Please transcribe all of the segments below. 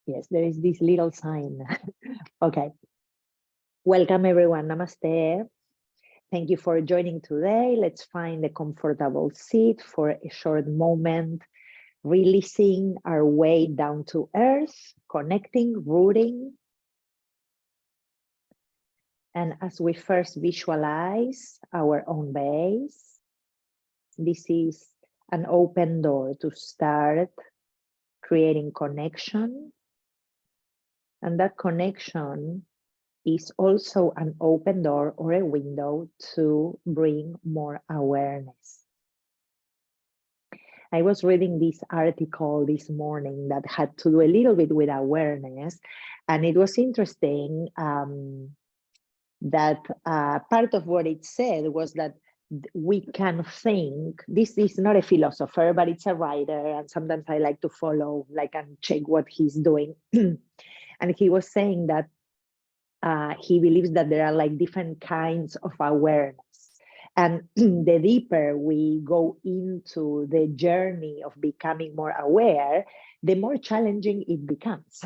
Yes, there is this little sign. Okay. Welcome everyone. Namaste. Thank you for joining today. Let's find a comfortable seat for a short moment, releasing our way down to earth, connecting, rooting. And as we first visualize our own base, this is an open door to start creating connection. And that connection is also an open door or a window to bring more awareness. I was reading this article this morning that had to do a little bit with awareness, and it was interesting that part of what it said was that we can think, this is not a philosopher, but it's a writer, and sometimes I like to follow, like, and check what he's doing. And he was saying that he believes that there are like different kinds of awareness. And the deeper we go into the journey of becoming more aware, the more challenging it becomes.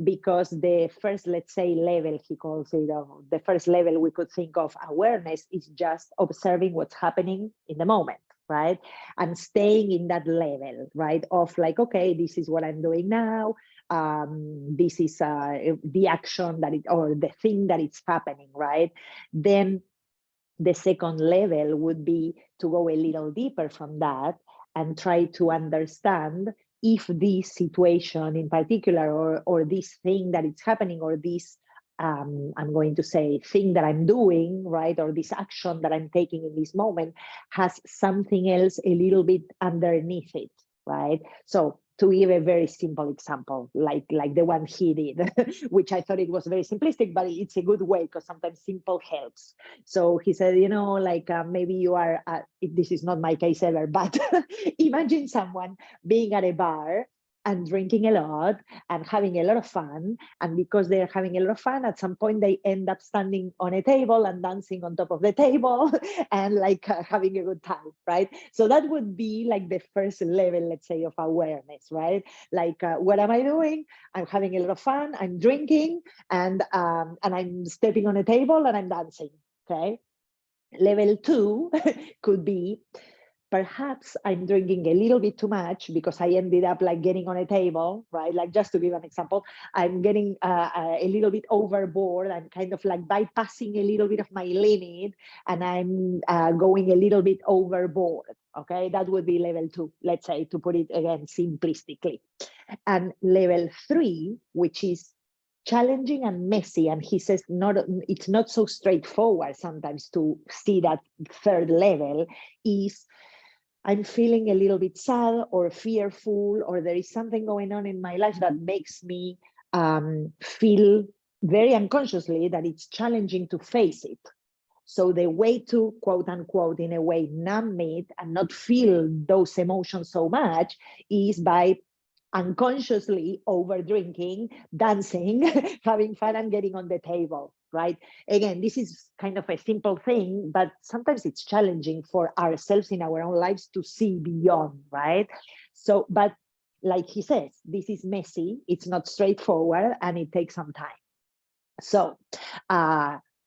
Because the first, let's say, level, he calls it, the first level we could think of awareness is just observing what's happening in the moment, right? And staying in that level, right? Of like, okay, this is what I'm doing now. This is the action that it, or the thing that it's happening, right? Then the second level would be to go a little deeper from that and try to understand if this situation in particular, or this thing that it's happening, or this, I'm going to say, thing that I'm doing, right? Or this action that I'm taking in this moment has something else a little bit underneath it, right? So to give a very simple example, like the one he did, which I thought it was very simplistic, but it's a good way because sometimes simple helps. So he said, you know, like maybe you are, this is not my case ever, but imagine someone being at a bar and drinking a lot and having a lot of fun. And because they're having a lot of fun, at some point they end up standing on a table and dancing on top of the table and like having a good time, right? So that would be like the first level, let's say, of awareness, right? Like, what am I doing? I'm having a lot of fun, I'm drinking, and I'm stepping on a table and I'm dancing, okay? Level 2 could be, perhaps I'm drinking a little bit too much because I ended up like getting on a table, right? Like, just to give an example, I'm getting a little bit overboard. I'm kind of like bypassing a little bit of my limit, and I'm going a little bit overboard. Okay, that would be level 2, let's say, to put it again simplistically. And level 3, which is challenging and messy, and he says it's not so straightforward sometimes to see that third level, is I'm feeling a little bit sad or fearful, or there is something going on in my life that makes me feel very unconsciously that it's challenging to face it. So the way to, quote unquote, in a way, numb it and not feel those emotions so much is by unconsciously over drinking, dancing, having fun, and getting on the table, right? Again, this is kind of a simple thing, but sometimes it's challenging for ourselves in our own lives to see beyond, right? So, but like he says, this is messy, it's not straightforward, and it takes some time. So,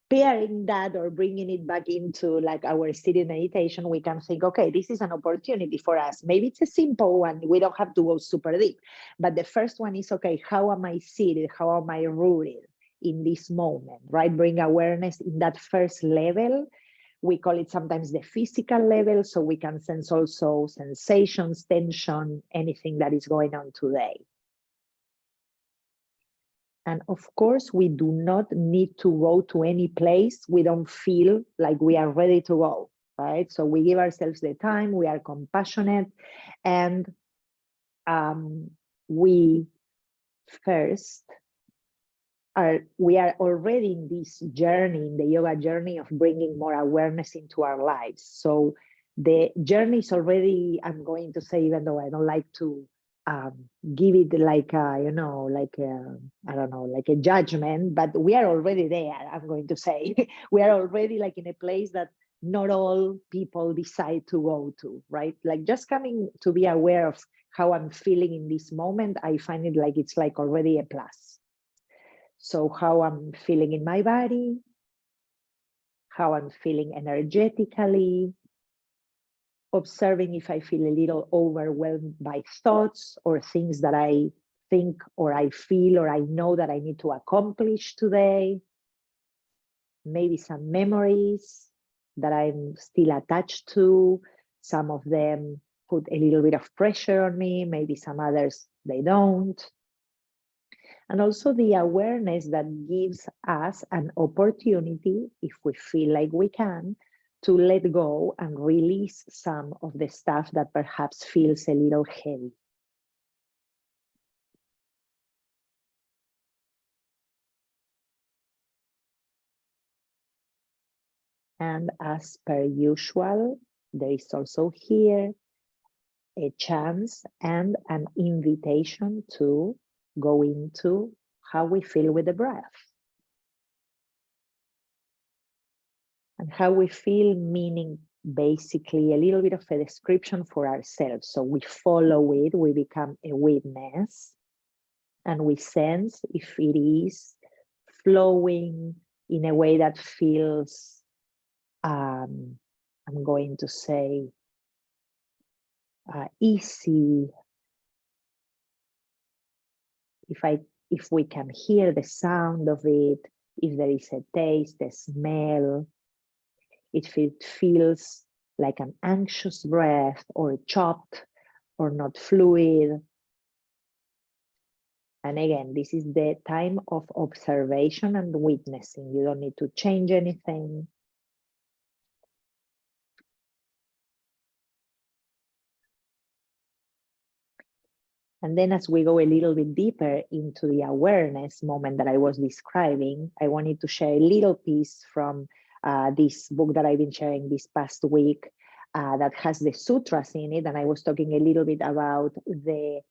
pairing that or bringing it back into like our seated meditation, we can think, okay, this is an opportunity for us. Maybe it's a simple one. We don't have to go super deep. But the first one is, okay, how am I seated? How am I rooted in this moment, right? Bring awareness in that first level. We call it sometimes the physical level, so we can sense also sensations, tension, anything that is going on today. And of course, we do not need to go to any place we don't feel like we are ready to go, right? So we give ourselves the time, we are compassionate, and we are already in this journey, in the yoga journey of bringing more awareness into our lives. So the journey is already, I'm going to say, even though I don't like to give it like you know, like I don't know, like a judgment, but we are already there. I'm going to say we are already like in a place that not all people decide to go to, right? Like just coming to be aware of how I'm feeling in this moment, I find it like it's like already a plus. So how I'm feeling in my body, how I'm feeling energetically, observing if I feel a little overwhelmed by thoughts or things that I think or I feel or I know that I need to accomplish today. Maybe some memories that I'm still attached to. Some of them put a little bit of pressure on me, maybe some others, they don't. And also the awareness that gives us an opportunity, if we feel like we can, to let go and release some of the stuff that perhaps feels a little heavy. And as per usual, there is also here a chance and an invitation to go into how we feel with the breath. And how we feel, meaning basically a little bit of a description for ourselves. So we follow it, we become a witness, and we sense if it is flowing in a way that feels, I'm going to say, easy. If we can hear the sound of it, if there is a taste, a smell, if it feels like an anxious breath or chopped or not fluid. And again, this is the time of observation and witnessing. You don't need to change anything. And then as we go a little bit deeper into the awareness moment that I was describing, I wanted to share a little piece from this book that I've been sharing this past week that has the sutras in it. And I was talking a little bit about the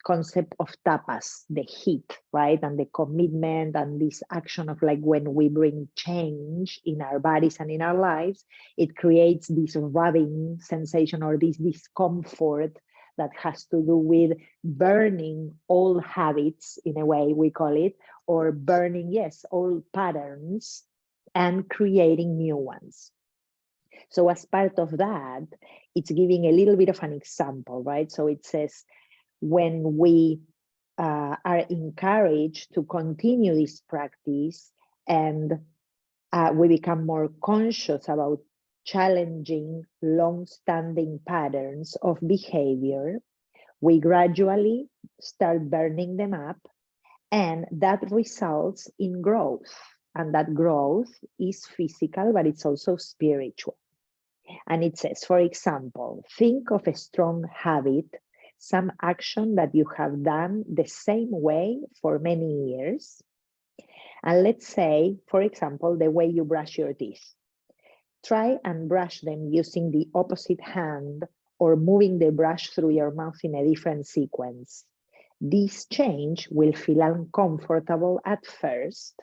concept of tapas, the heat, right? And the commitment and this action of like when we bring change in our bodies and in our lives, it creates this rubbing sensation or this discomfort that has to do with burning old habits, in a way we call it, or burning, yes, old patterns and creating new ones. So as part of that, it's giving a little bit of an example, right? So it says, when we are encouraged to continue this practice and we become more conscious about challenging long-standing patterns of behavior, we gradually start burning them up, and that results in growth. And that growth is physical, but it's also spiritual. And it says, for example, think of a strong habit, some action that you have done the same way for many years. And let's say, for example, the way you brush your teeth. Try and brush them using the opposite hand or moving the brush through your mouth in a different sequence. This change will feel uncomfortable at first,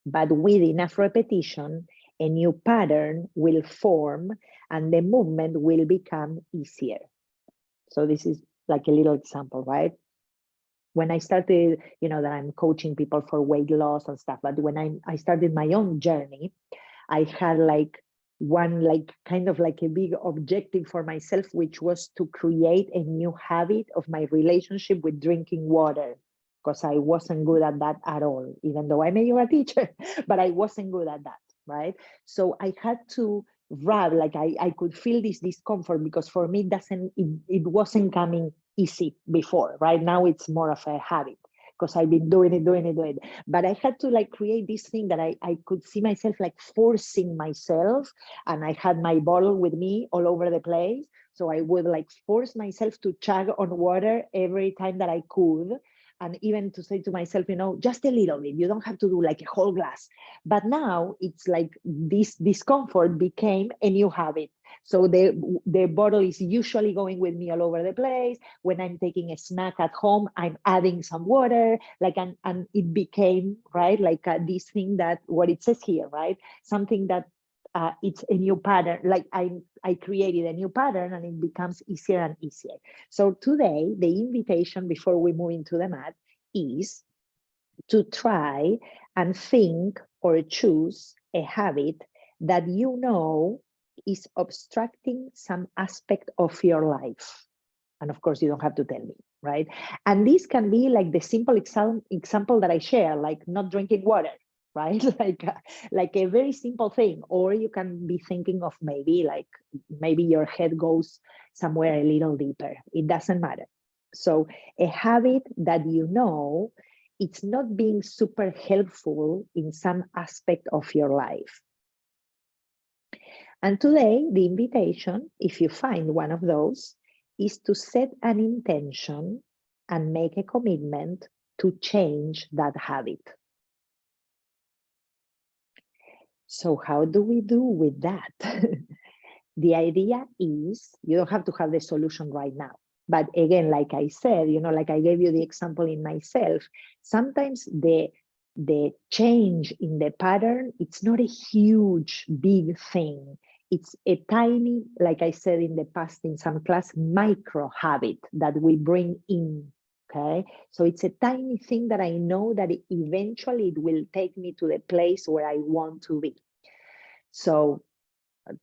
but with enough repetition, a new pattern will form and the movement will become easier. So this is like a little example, right? When I started, you know, that I'm coaching people for weight loss and stuff, but when I started my own journey, I had like one, like kind of like a big objective for myself, which was to create a new habit of my relationship with drinking water, because I wasn't good at that at all, even though I'm a yoga teacher, but I wasn't good at that, right? So I had to rub, like I could feel this discomfort because for me, it wasn't coming easy before, right? Now it's more of a habit because I've been doing it. But I had to like create this thing that I could see myself like forcing myself, and I had my bottle with me all over the place. So I would like force myself to chug on water every time that I could. And even to say to myself, you know, just a little bit, you don't have to do like a whole glass. But now it's like this discomfort became a new habit. So the bottle is usually going with me all over the place. When I'm taking a snack at home, I'm adding some water, like, and it became, right, like this thing that, what it says here, right? Something that it's a new pattern. Like I created a new pattern and it becomes easier and easier. So today, the invitation before we move into the mat is to try and think or choose a habit that you know is obstructing some aspect of your life. And of course, you don't have to tell me, right? And this can be like the simple example that I share, like not drinking water, right? like a very simple thing. Or you can be thinking of maybe your head goes somewhere a little deeper. It doesn't matter. So a habit that you know it's not being super helpful in some aspect of your life. And today, the invitation, if you find one of those, is to set an intention and make a commitment to change that habit. So how do we do with that? The idea is you don't have to have the solution right now. But again, like I said, like I gave you the example in myself, sometimes the change in the pattern, it's not a huge, big thing. It's a tiny, like I said in the past in some class, micro habit that we bring in, okay? So it's a tiny thing that I know that eventually it will take me to the place where I want to be. So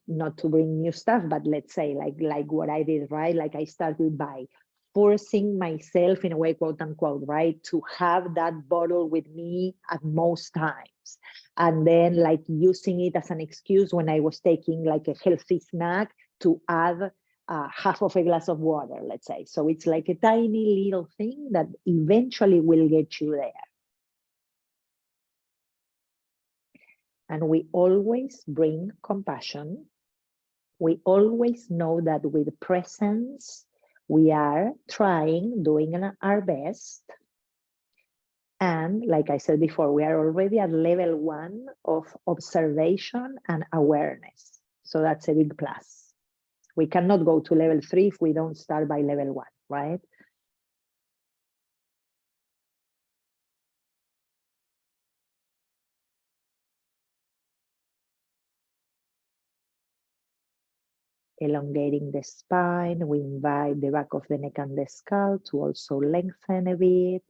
not to bring new stuff, but let's say like what I did, right? Like I started by forcing myself in a way, quote unquote, right? To have that bottle with me at most times. And then like using it as an excuse when I was taking like a healthy snack to add half of a glass of water, let's say. So it's like a tiny little thing that eventually will get you there. And we always bring compassion. We always know that with presence, we are doing our best. And like I said before, we are already at level 1 of observation and awareness. So that's a big plus. We cannot go to level 3 if we don't start by level 1, right? Elongating the spine, we invite the back of the neck and the skull to also lengthen a bit,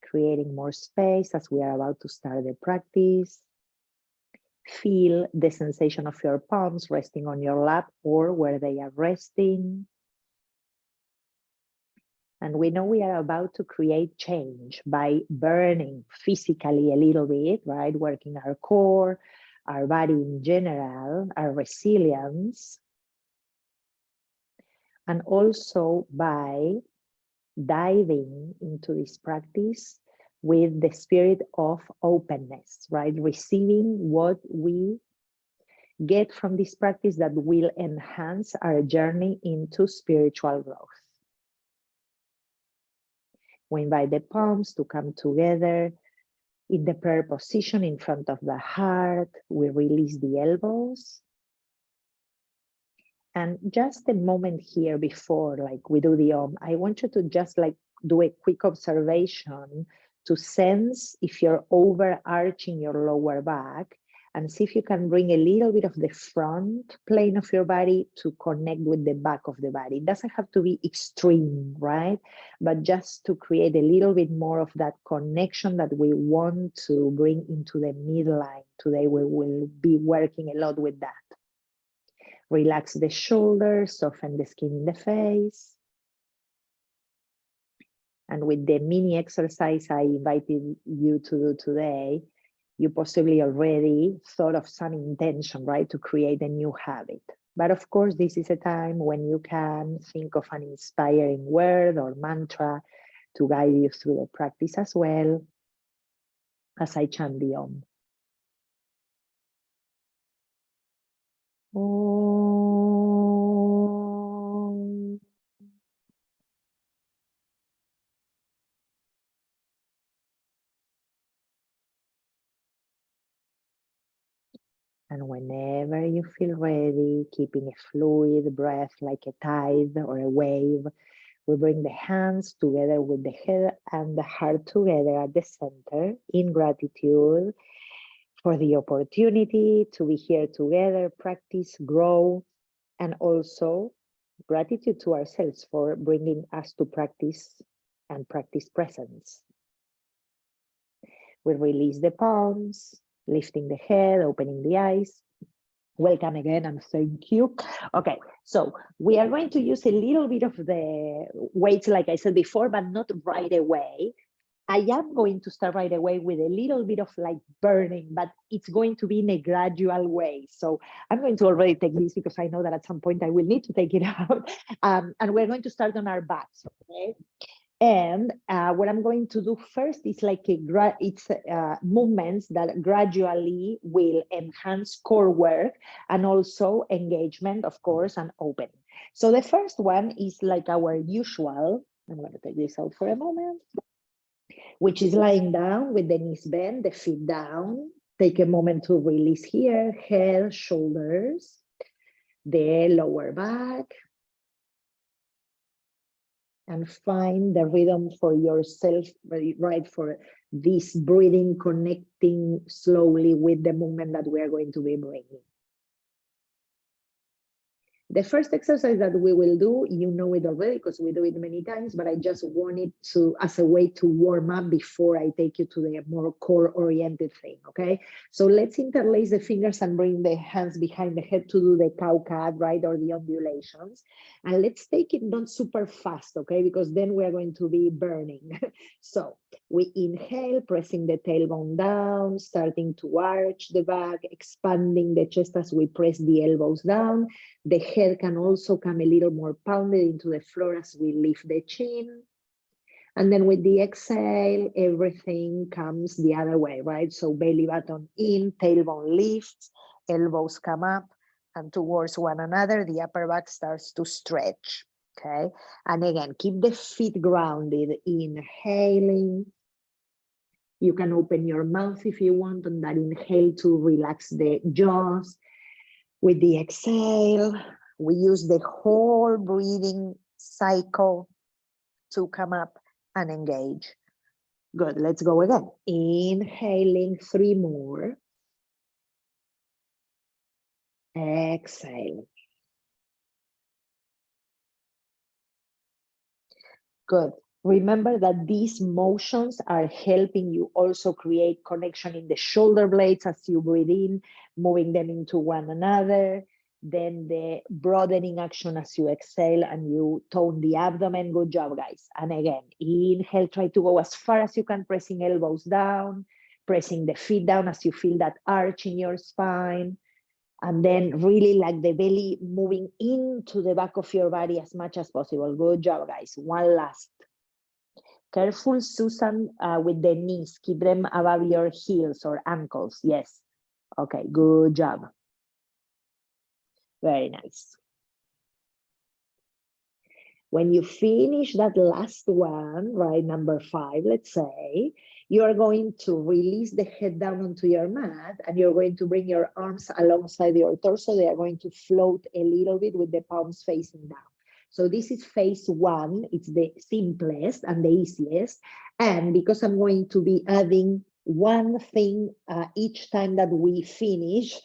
creating more space as we are about to start the practice. Feel the sensation of your palms resting on your lap or where they are resting. And we know we are about to create change by burning physically a little bit, right? Working our core, our body in general, our resilience. And also by diving into this practice with the spirit of openness, right? Receiving what we get from this practice that will enhance our journey into spiritual growth. We invite the palms to come together in the prayer position in front of the heart. We release the elbows. And just a moment here before like we do the Om, I want you to just like do a quick observation to sense if you're overarching your lower back and see if you can bring a little bit of the front plane of your body to connect with the back of the body. It doesn't have to be extreme, right? But just to create a little bit more of that connection that we want to bring into the midline. Today we will be working a lot with that. Relax the shoulders, soften the skin in the face. And with the mini exercise I invited you to do today, you possibly already thought of some intention, right, to create a new habit. But of course, this is a time when you can think of an inspiring word or mantra to guide you through the practice as well as I chant the Om. Om. And whenever you feel ready, keeping a fluid breath like a tide or a wave, we bring the hands together with the head and the heart together at the center in gratitude for the opportunity to be here together, practice, grow, and also gratitude to ourselves for bringing us to practice and practice presence. We release the palms, lifting the head, opening the eyes. Welcome again and thank you. Okay, so we are going to use a little bit of the weights like I said before, but not right away. I am going to start right away with a little bit of like burning, but it's going to be in a gradual way. So I'm going to already take this because I know that at some point I will need to take it out. And we're going to start on our backs, okay? And what I'm going to do first is like movements that gradually will enhance core work and also engagement, of course, and opening. So the first one is like our usual. I'm going to take this out for a moment, which is lying down with the knees bent, the feet down. Take a moment to release here, head, shoulders, the lower back. And find the rhythm for yourself, right? For this breathing, connecting slowly with the movement that we are going to be bringing. The first exercise that we will do, you know it already because we do it many times, but I just wanted to, as a way to warm up before I take you to the more core-oriented thing, okay? So let's interlace the fingers and bring the hands behind the head to do the cow cat, right, or the undulations. And let's take it not super fast, okay, because then we are going to be burning. So we inhale, pressing the tailbone down, starting to arch the back, expanding the chest as we press the elbows down. The head can also come a little more pounded into the floor as we lift the chin. And then with the exhale, everything comes the other way, right? So belly button in, tailbone lifts, elbows come up and towards one another, the upper back starts to stretch, okay? And again, keep the feet grounded, inhaling. You can open your mouth if you want on that inhale to relax the jaws. With the exhale, we use the whole breathing cycle to come up and engage. Good, let's go again. Inhaling 3 more. Exhale. Good. Remember that these motions are helping you also create connection in the shoulder blades as you breathe in, moving them into one another. Then the broadening action as you exhale and you tone the abdomen. Good job, guys. And again, inhale, try to go as far as you can, pressing elbows down, pressing the feet down as you feel that arch in your spine. And then really like the belly moving into the back of your body as much as possible. Good job, guys. One last. Careful, Susan, with the knees. Keep them above your heels or ankles. Yes. Okay, good job. Very nice. When you finish that last one, right, number 5, let's say, you are going to release the head down onto your mat and you're going to bring your arms alongside your torso. They are going to float a little bit with the palms facing down. So this is phase 1. It's the simplest and the easiest. And because I'm going to be adding one thing each time that we finish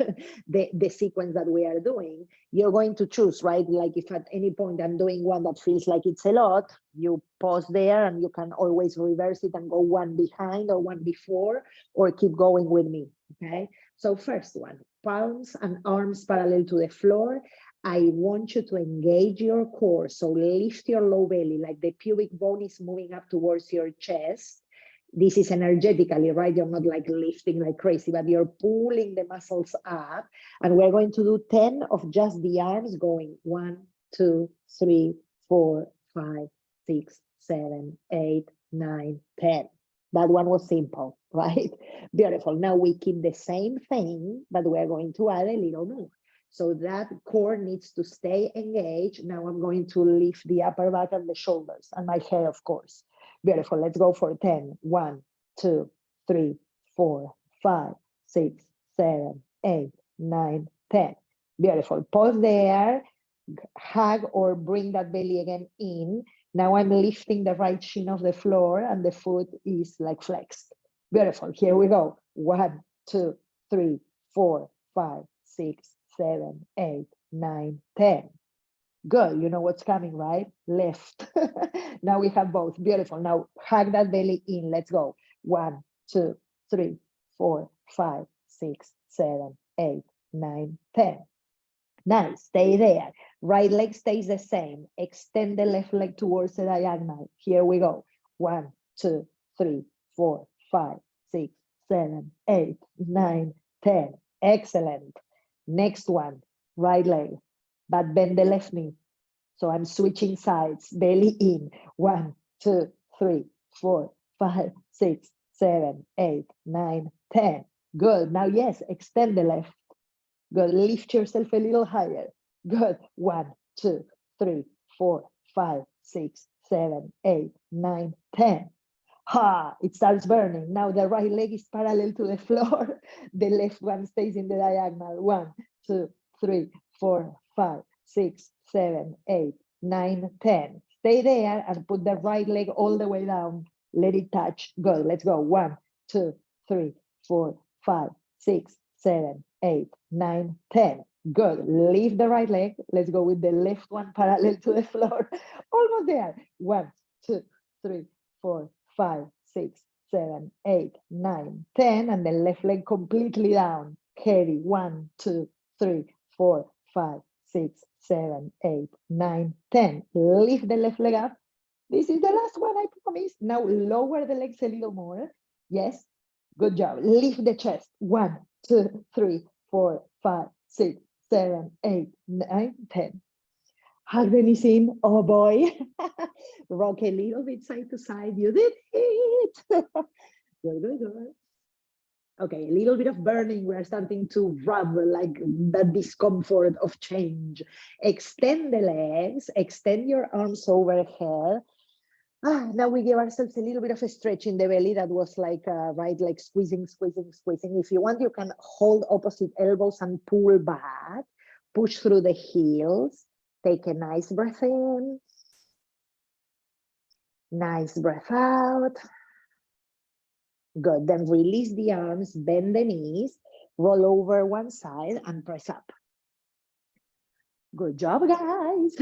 the sequence that we are doing, you're going to choose, right? Like if at any point I'm doing one that feels like it's a lot, you pause there and you can always reverse it and go one behind or one before, or keep going with me, okay? So first one, palms and arms parallel to the floor. I want you to engage your core. So lift your low belly, like the pubic bone is moving up towards your chest. This is energetically, right? You're not like lifting like crazy, but you're pulling the muscles up. And we're going to do 10 of just the arms going 1, 2, 3, 4, 5, 6, 7, 8, 9, 10. That one was simple, right? Beautiful. Now we keep the same thing, but we're going to add a little more. So that core needs to stay engaged. Now I'm going to lift the upper back and the shoulders and my head, of course. Beautiful. Let's go for 10. 1, 2, 3, 4, 5, 6, 7, 8, 9, 10. Beautiful. Pause there. Hug or bring that belly again in. Now I'm lifting the right shin off the floor and the foot is like flexed. Beautiful. Here we go. 1, 2, 3, 4, 5, 6, 7, 8, 9, 10. Good. You know what's coming, right? Left. Now we have both. Beautiful. Now hug that belly in. Let's go. 1, 2, 3, 4, 5, 6, 7, 8, 9, 10. Nice. Stay there. Right leg stays the same. Extend the left leg towards the diagonal. Here we go. 1, 2, 3, 4, 5, 6, 7, 8, 9, 10. Excellent. Next one. Right leg. But bend the left knee. So I'm switching sides, belly in. 1, 2, 3, 4, 5, 6, 7, 8, 9, 10. Good. Now, yes, extend the left. Good. Lift yourself a little higher. Good. 1, 2, 3, 4, 5, 6, 7, 8, 9, 10. Ha! It starts burning. Now the right leg is parallel to the floor. The left one stays in the diagonal. 1, 2, 3, 4, 5, 6, 7, 8, 9, 10. Stay there and put the right leg all the way down. Let it touch. Good. Let's go. 1, 2, 3, 4, 5, 6, 7, 8, 9, 10. Good. Lift the right leg. Let's go with the left one parallel to the floor. Almost there. 1, 2, 3, 4, 5, 6, 7, 8, 9, 10. And the left leg completely down. Heavy. 1, 2, 3, 4, 5, 6, 7, 8, 9, 10. Lift the left leg up. This is the last one, I promise. Now lower the legs a little more. Yes. Good job. Lift the chest. 1, 2, 3, 4, 5, 6, 7, 8, 9, 10. Hug the knees in. Oh boy. Rock a little bit side to side. You did it. Good, good, good. Okay, a little bit of burning. We're starting to rub like the discomfort of change. Extend the legs, extend your arms overhead. Now we give ourselves a little bit of a stretch in the belly. That was like, right, like squeezing, squeezing, squeezing. If you want, you can hold opposite elbows and pull back. Push through the heels. Take a nice breath in. Nice breath out. Good. Then release the arms, bend the knees, roll over one side and press up. Good job, guys.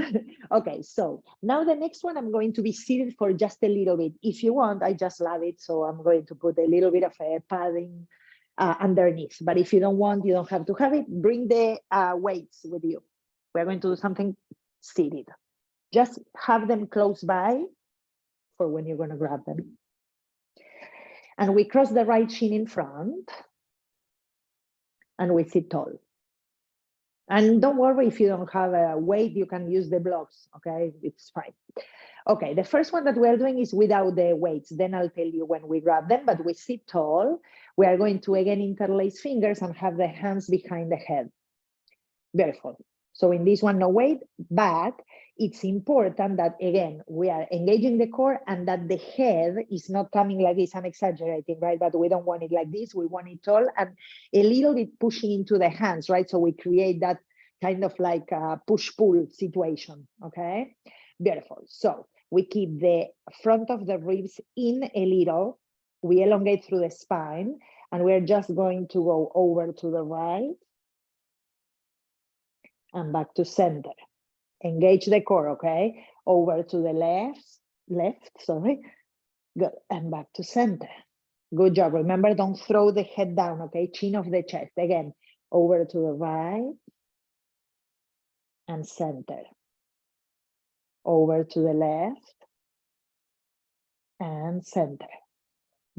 Okay, so now the next one, I'm going to be seated for just a little bit. If you want, I just love it. So I'm going to put a little bit of a padding underneath. But if you don't want, you don't have to have it. Bring the weights with you. We're going to do something seated. Just have them close by for when you're going to grab them. And we cross the right shin in front. And we sit tall. And don't worry if you don't have a weight, you can use the blocks, okay? It's fine. Okay, the first one that we're doing is without the weights. Then I'll tell you when we grab them, but we sit tall. We are going to, again, interlace fingers and have the hands behind the head. Beautiful. So in this one, no weight, but it's important that, again, we are engaging the core and that the head is not coming like this. I'm exaggerating, right? But we don't want it like this. We want it tall and a little bit pushing into the hands, right? So we create that kind of like a push-pull situation, okay? Beautiful. So we keep the front of the ribs in a little. We elongate through the spine, and we're just going to go over to the right and back to center. Engage the core, okay? Over to the left, sorry. Good, and back to center. Good job. Remember, don't throw the head down, okay? Chin of the chest. Again, over to the right and center. Over to the left and center.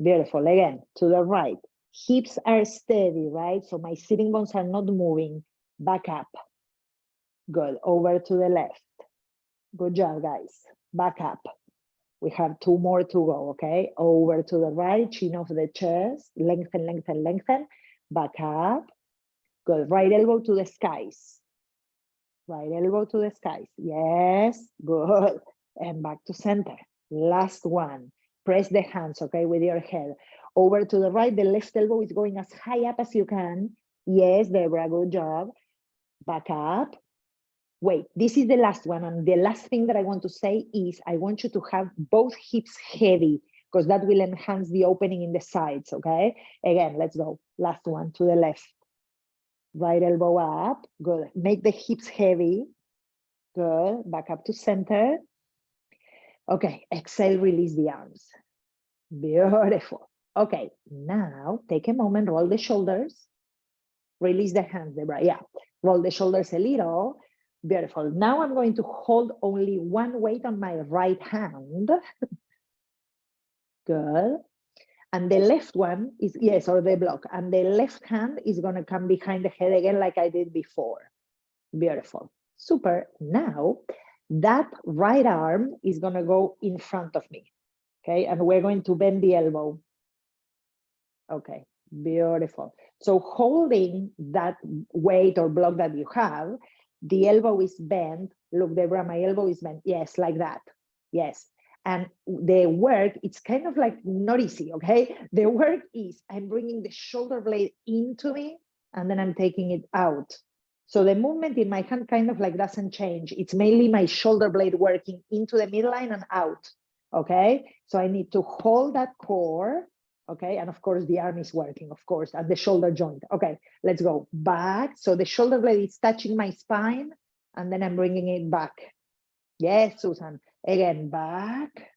Beautiful. Again, to the right. Hips are steady, right? So my sitting bones are not moving. Back up. Good. Over to the left. Good job, guys. Back up. We have 2 more to go, okay? Over to the right, chin of the chest. Lengthen, lengthen, lengthen. Back up. Good. Right elbow to the skies. Right elbow to the skies. Yes. Good. And back to center. Last one. Press the hands, okay, with your head. Over to the right. The left elbow is going as high up as you can. Yes, Deborah. Good job. Back up. Wait, this is the last one. And the last thing that I want to say is I want you to have both hips heavy, because that will enhance the opening in the sides, okay? Again, let's go. Last one to the left. Right elbow up, good. Make the hips heavy, good. Back up to center. Okay, exhale, release the arms. Beautiful. Okay, now take a moment, roll the shoulders, release the hands, yeah, roll the shoulders a little. Beautiful. Now I'm going to hold only one weight on my right hand. Good. And the left one is, yes, or the block. And the left hand is going to come behind the head again, like I did before. Beautiful. Super. Now, that right arm is going to go in front of me. Okay. And we're going to bend the elbow. Okay. Beautiful. So holding that weight or block that you have, the elbow is bent. Look, Deborah, my elbow is bent. Yes, like that. Yes. And the work, it's kind of like not easy, okay? The work is I'm bringing the shoulder blade into me and then I'm taking it out. So the movement in my hand kind of like doesn't change. It's mainly my shoulder blade working into the midline and out, okay? So I need to hold that core, okay? And of course the arm is working, of course, at the shoulder joint. Okay, let's go back. So the shoulder blade is touching my spine and then I'm bringing it back. Yes, Susan. Again, back.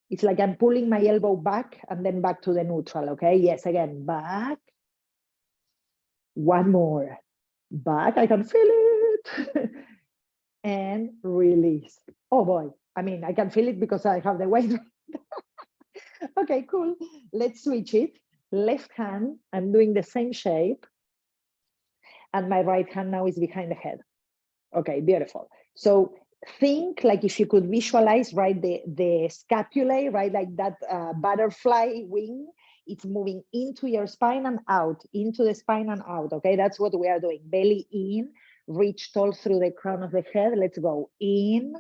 It's like I'm pulling my elbow back and then back to the neutral, okay? Yes, again, back. One more. Back, I can feel it. And release. Oh boy, I mean, I can feel it because I have the weight. Okay, cool. Let's switch it. Left hand, I'm doing the same shape. And my right hand now is behind the head. Okay, beautiful. So think like if you could visualize, right, the scapulae, right, like that butterfly wing, it's moving into your spine and out, into the spine and out, okay? That's what we are doing. Belly in, reach tall through the crown of the head. Let's go in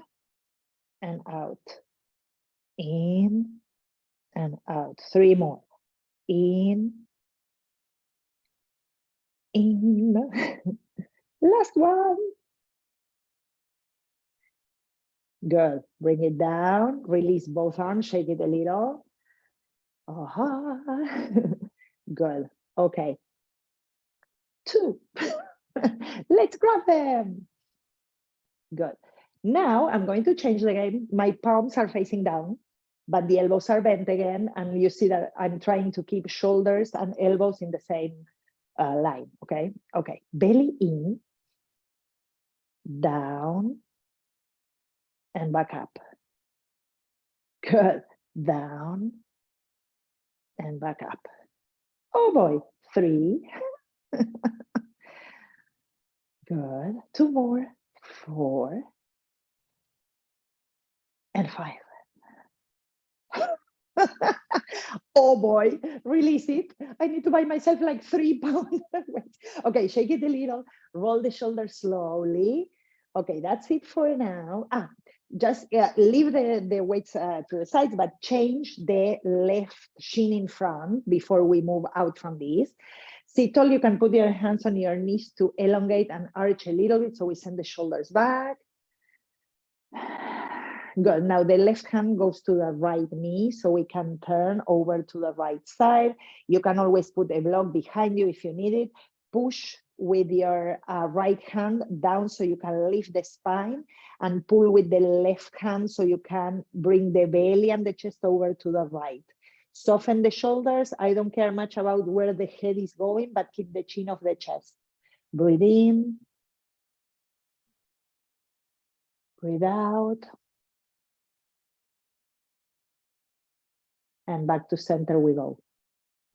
and out, in and out. Three more. In. Last one. Good. Bring it down. Release both arms. Shake it a little. Good. Okay. Two. Let's grab them. Good. Now I'm going to change the game. My palms are facing down, but the elbows are bent again. And you see that I'm trying to keep shoulders and elbows in the same line. Okay. Okay. Belly in, down, and back up. Good. Down and back up. Oh boy. Three. Good. Two more. Four. And five. Oh boy, release it. I need to buy myself like 3 pounds. Okay, shake it a little, roll the shoulders slowly. Okay, that's it for now. Just leave the weights to the sides, but change the left shin in front before we move out from this. Sit tall, you can put your hands on your knees to elongate and arch a little bit, so we send the shoulders back. Good. Now the left hand goes to the right knee, so we can turn over to the right side. You can always put a block behind you if you need it. Push with your right hand down so you can lift the spine, and pull with the left hand so you can bring the belly and the chest over to the right. Soften the shoulders. I don't care much about where the head is going, but keep the chin of the chest. Breathe in. Breathe out. And back to center we go.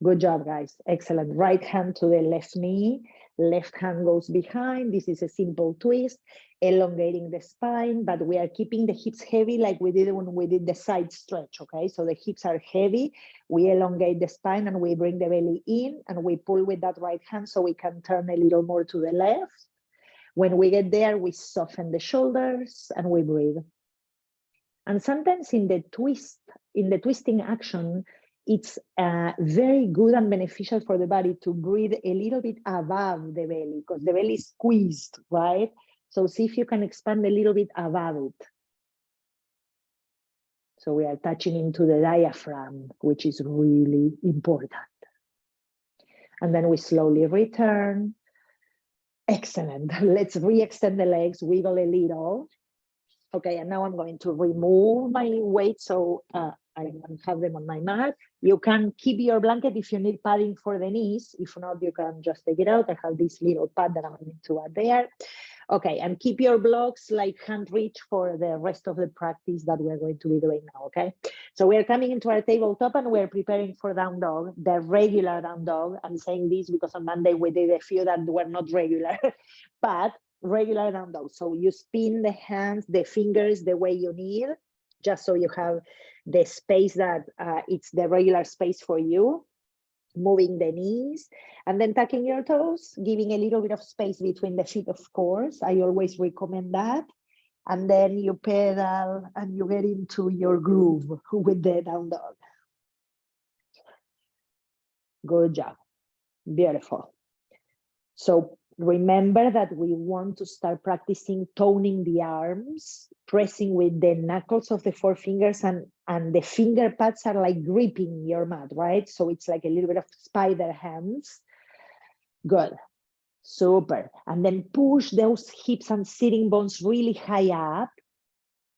Good job, guys. Excellent. Right hand to the left knee. Left hand goes behind. This is a simple twist, elongating the spine, but we are keeping the hips heavy like we did when we did the side stretch, okay? So the hips are heavy. We elongate the spine and we bring the belly in and we pull with that right hand so we can turn a little more to the left. When we get there, we soften the shoulders and we breathe. And sometimes in the twisting action, it's very good and beneficial for the body to breathe a little bit above the belly because the belly is squeezed, right? So see if you can expand a little bit above it. So we are touching into the diaphragm, which is really important. And then we slowly return. Excellent. Let's re-extend the legs, wiggle a little. Okay, and now I'm going to remove my weight so I don't have them on my mat. You can keep your blanket if you need padding for the knees. If not, you can just take it out. I have this little pad that I'm going to add there. Okay, and keep your blocks like hand reach for the rest of the practice that we're going to be doing now, okay? So we're coming into our tabletop and we're preparing for down dog, the regular down dog. I'm saying this because on Monday we did a few that were not regular, but regular down dog. So you spin the hands, the fingers the way you need, just so you have the space that it's the regular space for you. Moving the knees and then tucking your toes, giving a little bit of space between the feet, of course. I always recommend that. And then you pedal and you get into your groove with the down dog. Good job. Beautiful. So remember that we want to start practicing toning the arms, pressing with the knuckles of the forefingers, and the finger pads are like gripping your mat, right? So it's like a little bit of spider hands. Good. Super. And then push those hips and sitting bones really high up.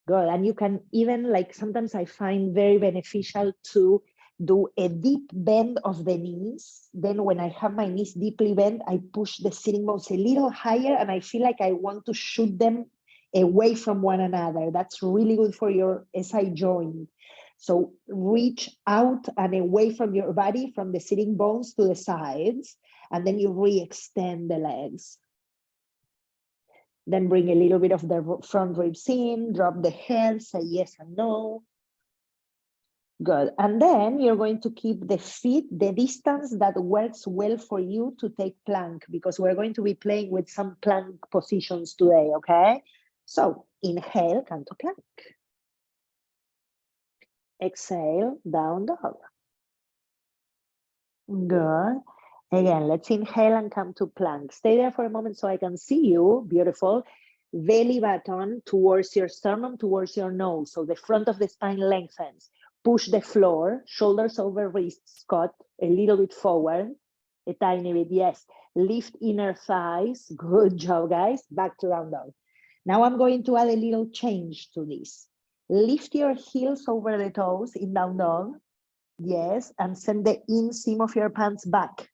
Good. And you can even, like, sometimes I find very beneficial to do a deep bend of the knees. Then when I have my knees deeply bent, I push the sitting bones a little higher and I feel like I want to shoot them away from one another. That's really good for your SI joint. So reach out and away from your body, from the sitting bones to the sides, and then you re-extend the legs. Then bring a little bit of the front ribs in, drop the head, say yes and no. Good. And then you're going to keep the feet the distance that works well for you to take plank, because we're going to be playing with some plank positions today, okay? So inhale, come to plank. Exhale, down dog. Good. Again, let's inhale and come to plank. Stay there for a moment so I can see you. Beautiful. Belly button towards your sternum, towards your nose. So the front of the spine lengthens. Push the floor, shoulders over wrists, Scott, a little bit forward, a tiny bit, yes. Lift inner thighs, good job, guys. Back to down dog. Now I'm going to add a little change to this. Lift your heels over the toes in down dog, yes, and send the inseam of your pants back.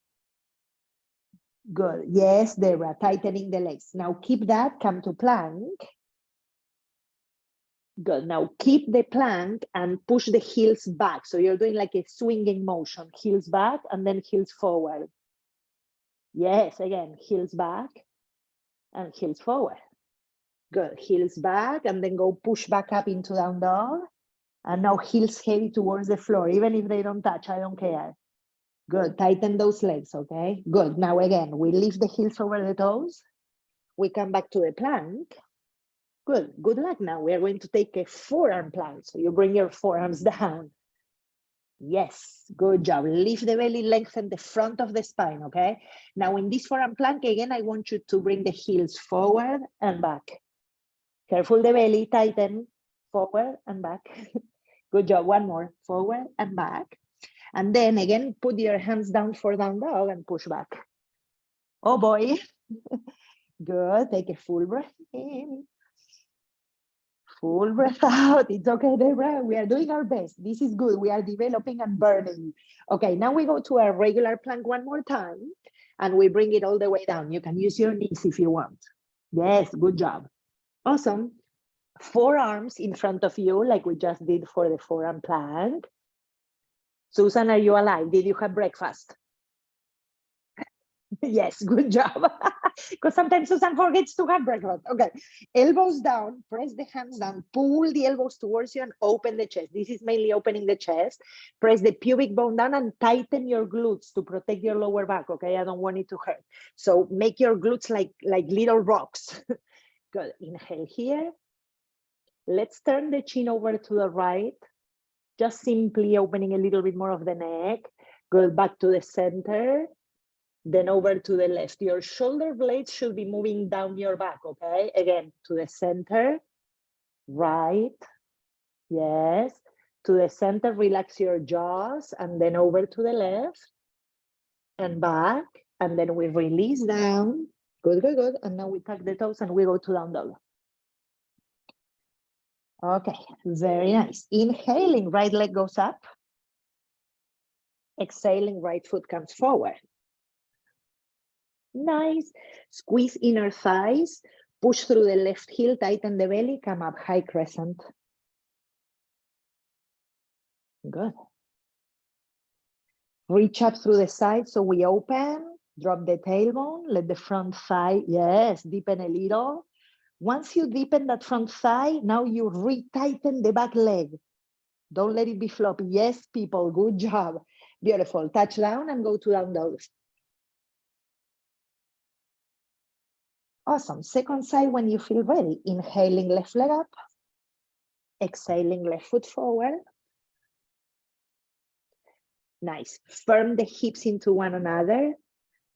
Good, yes, Debra, tightening the legs. Now keep that, come to plank. Good. Now keep the plank and push the heels back. So you're doing like a swinging motion, heels back and then heels forward. Yes, again, heels back and heels forward. Good. Heels back and then go push back up into down dog. And now heels heavy towards the floor. Even if they don't touch, I don't care. Good. Tighten those legs, okay? Good. Now again, we lift the heels over the toes. We come back to the plank. Good. Good luck. Now we are going to take a forearm plank. So you bring your forearms down. Yes, good job. Lift the belly, lengthen the front of the spine, okay? Now in this forearm plank, again, I want you to bring the heels forward and back. Careful the belly, tighten, forward and back. Good job. One more, forward and back. And then again, put your hands down for down dog and push back. Oh boy. Good. Take a full breath in. Full breath out. It's okay, Debra. We are doing our best. This is good. We are developing and burning. Okay, now we go to a regular plank one more time and we bring it all the way down. You can use your knees if you want. Yes, good job. Awesome. Forearms in front of you like we just did for the forearm plank. Susan, are you alive? Did you have breakfast? Yes, good job. Because sometimes Susan forgets to have breakfast. Okay, elbows down, press the hands down, pull the elbows towards you and open the chest. This is mainly opening the chest. Press the pubic bone down and tighten your glutes to protect your lower back, okay? I don't want it to hurt. So make your glutes like little rocks. Good, inhale here. Let's turn the chin over to the right. Just simply opening a little bit more of the neck. Go back to the center. Then over to the left. Your shoulder blades should be moving down your back, okay? Again, to the center, right, yes. to the center, relax your jaws, and then over to the left and back. And then we release down. Good, good, good. And now we tuck the toes and we go to down dog. Okay, very nice. Inhaling, right leg goes up. Exhaling, right foot comes forward. Nice. Squeeze inner thighs. Push through the left heel, tighten the belly, come up, high crescent. Good. Reach up through the side so we open. Drop the tailbone, let the front thigh, yes, deepen a little. Once you deepen that front thigh, now you retighten the back leg. Don't let it be floppy. Yes, people, good job. Beautiful. Touch down and go to down dog. Awesome. Second side when you feel ready. Inhaling left leg up. Exhaling left foot forward. Nice. Firm the hips into one another.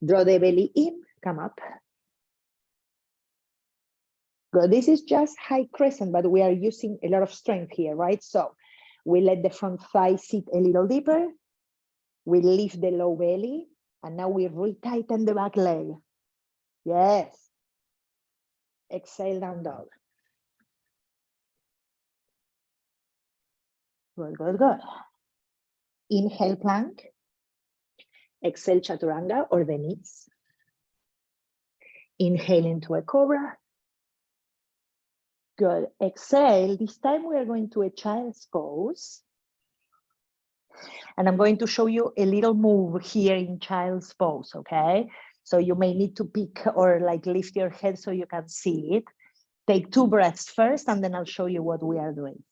Draw the belly in. Come up. Good. This is just high crescent, but we are using a lot of strength here, right? So we let the front thigh sit a little deeper. We lift the low belly. And now we retighten the back leg. Yes. Exhale, down dog. Good, good, good. Inhale, plank. Exhale, chaturanga or the knees. Inhale into a cobra. Good. Exhale. This time we are going to a child's pose. And I'm going to show you a little move here in child's pose, okay? So you may need to pick or like lift your head so you can see it. Take 2 breaths first, and then I'll show you what we are doing.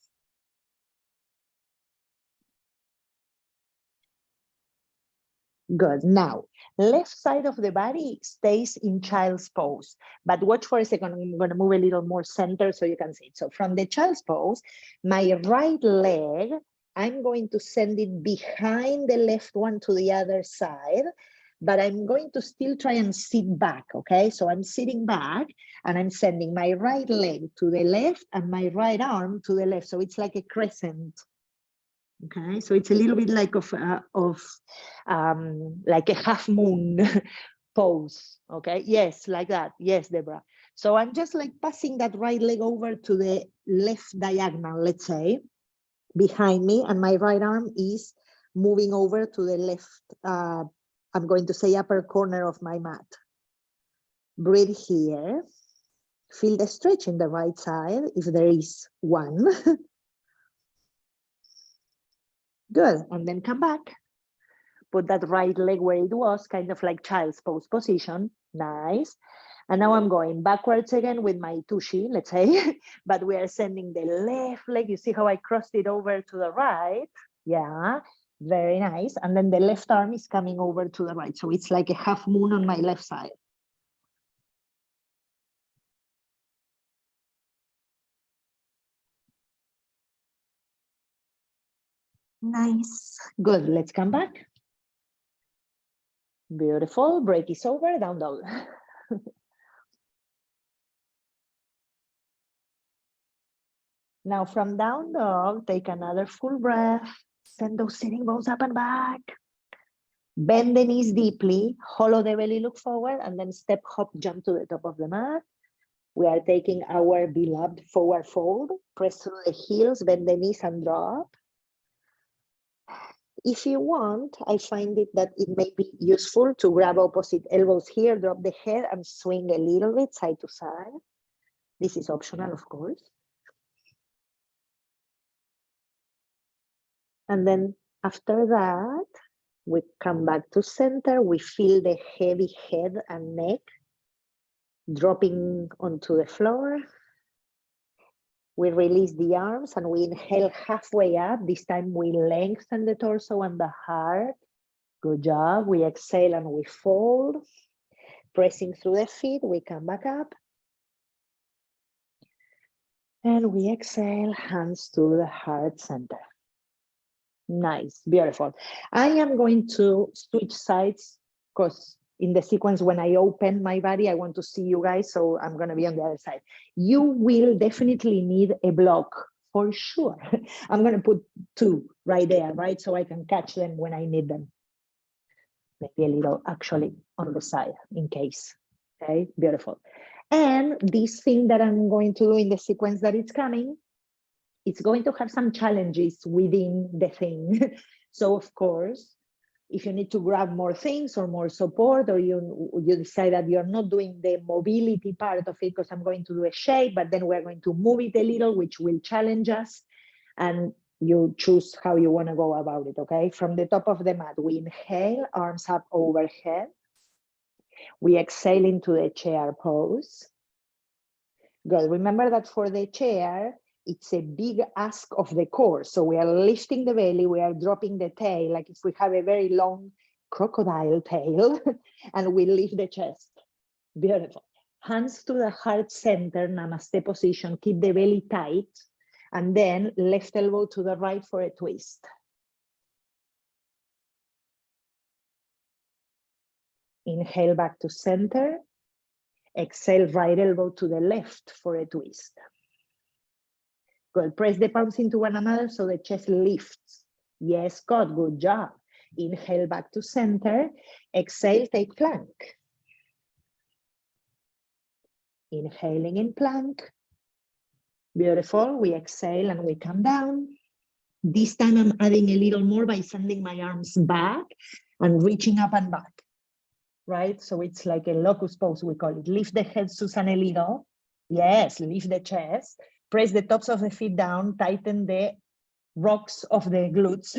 Good. Now, left side of the body stays in child's pose, but watch for a second. I'm going to move a little more center so you can see it. So from the child's pose, my right leg, I'm going to send it behind the left one to the other side, but I'm going to still try and sit back, okay? So I'm sitting back and I'm sending my right leg to the left and my right arm to the left. So it's like a crescent. Okay, so it's a little bit like like a half moon pose. Okay, yes, like that. Yes, Deborah. So I'm just like passing that right leg over to the left diagonal, let's say, behind me, and my right arm is moving over to the left. I'm going to say upper corner of my mat. Breathe here. Feel the stretch in the right side if there is one. Good, and then come back. Put that right leg where it was, kind of like child's pose position. Nice. And now I'm going backwards again with my tushy, let's say, but we are sending the left leg. You see how I crossed it over to the right? Yeah, very nice. And then the left arm is coming over to the right. So it's like a half moon on my left side. Nice. Good. Let's come back. Beautiful. Break is over. Down dog. Now from down dog, take another full breath. Send those sitting bones up and back. Bend the knees deeply. Hollow the belly, look forward, and then step, hop, jump to the top of the mat. We are taking our beloved forward fold. Press through the heels, bend the knees and drop. If you want, I find it that it may be useful to grab opposite elbows here, drop the head and swing a little bit side to side. This is optional, of course. And then after that, we come back to center. We feel the heavy head and neck dropping onto the floor. We release the arms and we inhale halfway up. This time we lengthen the torso and the heart. Good job. We exhale and we fold. Pressing through the feet, we come back up. And we exhale, hands to the heart center. Nice, beautiful. I am going to switch sides because in the sequence when I open my body, I want to see you guys, so I'm going to be on the other side. You will definitely need a block for sure. I'm going to put 2 right there, right? So I can catch them when I need them. Maybe a little actually on the side in case. Okay, beautiful. And this thing that I'm going to do in the sequence that it's coming, it's going to have some challenges within the thing. So of course, if you need to grab more things or more support, or you decide that you're not doing the mobility part of it, because I'm going to do a shape, but then we're going to move it a little, which will challenge us. And you choose how you want to go about it, okay? From the top of the mat, we inhale, arms up overhead. We exhale into the chair pose. Good. Remember that for the chair, it's a big ask of the core. So we are lifting the belly, we are dropping the tail, like if we have a very long crocodile tail, and we lift the chest. Beautiful. Hands to the heart center, namaste position, keep the belly tight, and then left elbow to the right for a twist. Inhale back to center. Exhale, right elbow to the left for a twist. Good. Press the palms into one another so the chest lifts. Yes, God, good job. Inhale back to center. Exhale, take plank. Inhaling in plank. Beautiful. We exhale and we come down. This time I'm adding a little more by sending my arms back and reaching up and back. Right? So it's like a locus pose, we call it. Lift the head, Susan, a little. Yes, lift the chest. Press the tops of the feet down, tighten the rocks of the glutes.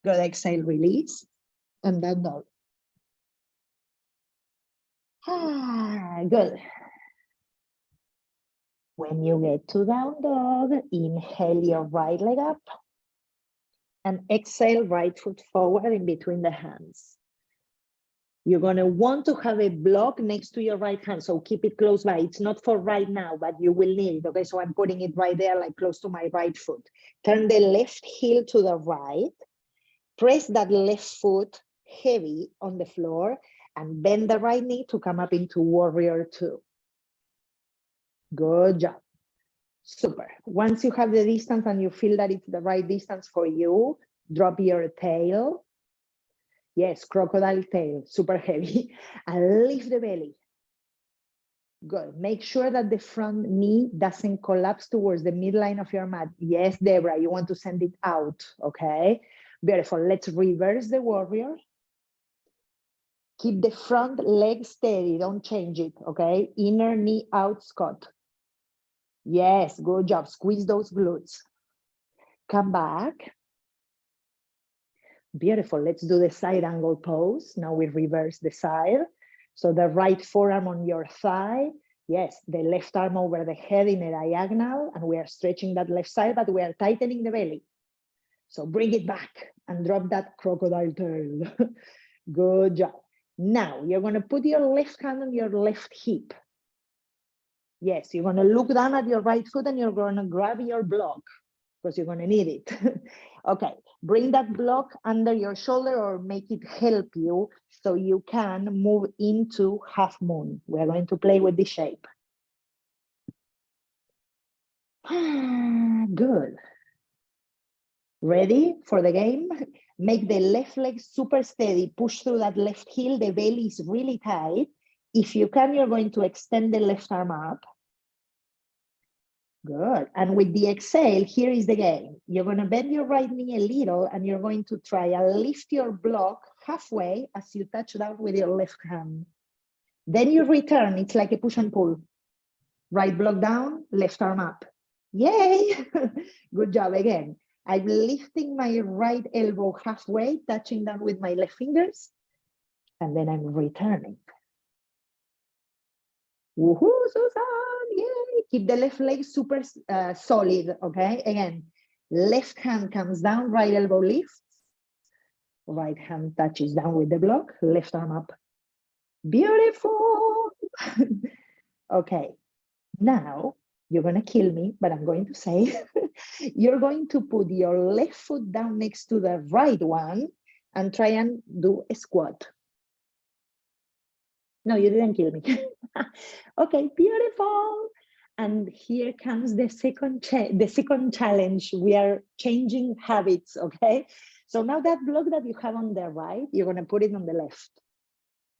Good, exhale, release, and then down. Good. When you get to down dog, inhale your right leg up, and exhale, right foot forward in between the hands. You're going to want to have a block next to your right hand, so keep it close by. It's not for right now, but you will need it, okay? So I'm putting it right there, like close to my right foot. Turn the left heel to the right. Press that left foot heavy on the floor and bend the right knee to come up into warrior 2. Good job. Super. Once you have the distance and you feel that it's the right distance for you, drop your tail. Yes, crocodile tail, super heavy. And lift the belly. Good. Make sure that the front knee doesn't collapse towards the midline of your mat. Yes, Deborah, you want to send it out, okay? Beautiful. Let's reverse the warrior. Keep the front leg steady. Don't change it, okay? Inner knee out, Scott. Yes, good job. Squeeze those glutes. Come back. Beautiful. Let's do the side angle pose. Now we reverse the side. So the right forearm on your thigh. Yes, the left arm over the head in a diagonal. And we are stretching that left side, but we are tightening the belly. So bring it back and drop that crocodile tail. Good job. Now you're going to put your left hand on your left hip. Yes, you're going to look down at your right foot and you're going to grab your block because you're going to need it. Okay, bring that block under your shoulder or make it help you so you can move into half moon. We're going to play with this shape. Good. Ready for the game? Make the left leg super steady. Push through that left heel. The belly is really tight. If you can, you're going to extend the left arm up. Good. And with the exhale, here is the game. You're going to bend your right knee a little and you're going to try and lift your block halfway as you touch down with your left hand. Then you return. It's like a push and pull. Right block down, left arm up. Yay! Good job again. I'm lifting my right elbow halfway, touching down with my left fingers, and then I'm returning. Woohoo, Susan! Yay! Keep the left leg super solid, okay? Again, left hand comes down, right elbow lifts. Right hand touches down with the block, left arm up. Beautiful! Okay, now you're going to kill me, but I'm going to say, you're going to put your left foot down next to the right one and try and do a squat. No, you didn't kill me. Okay, beautiful. And here comes the second challenge. We are changing habits, okay? So now that block that you have on the right, you're gonna put it on the left.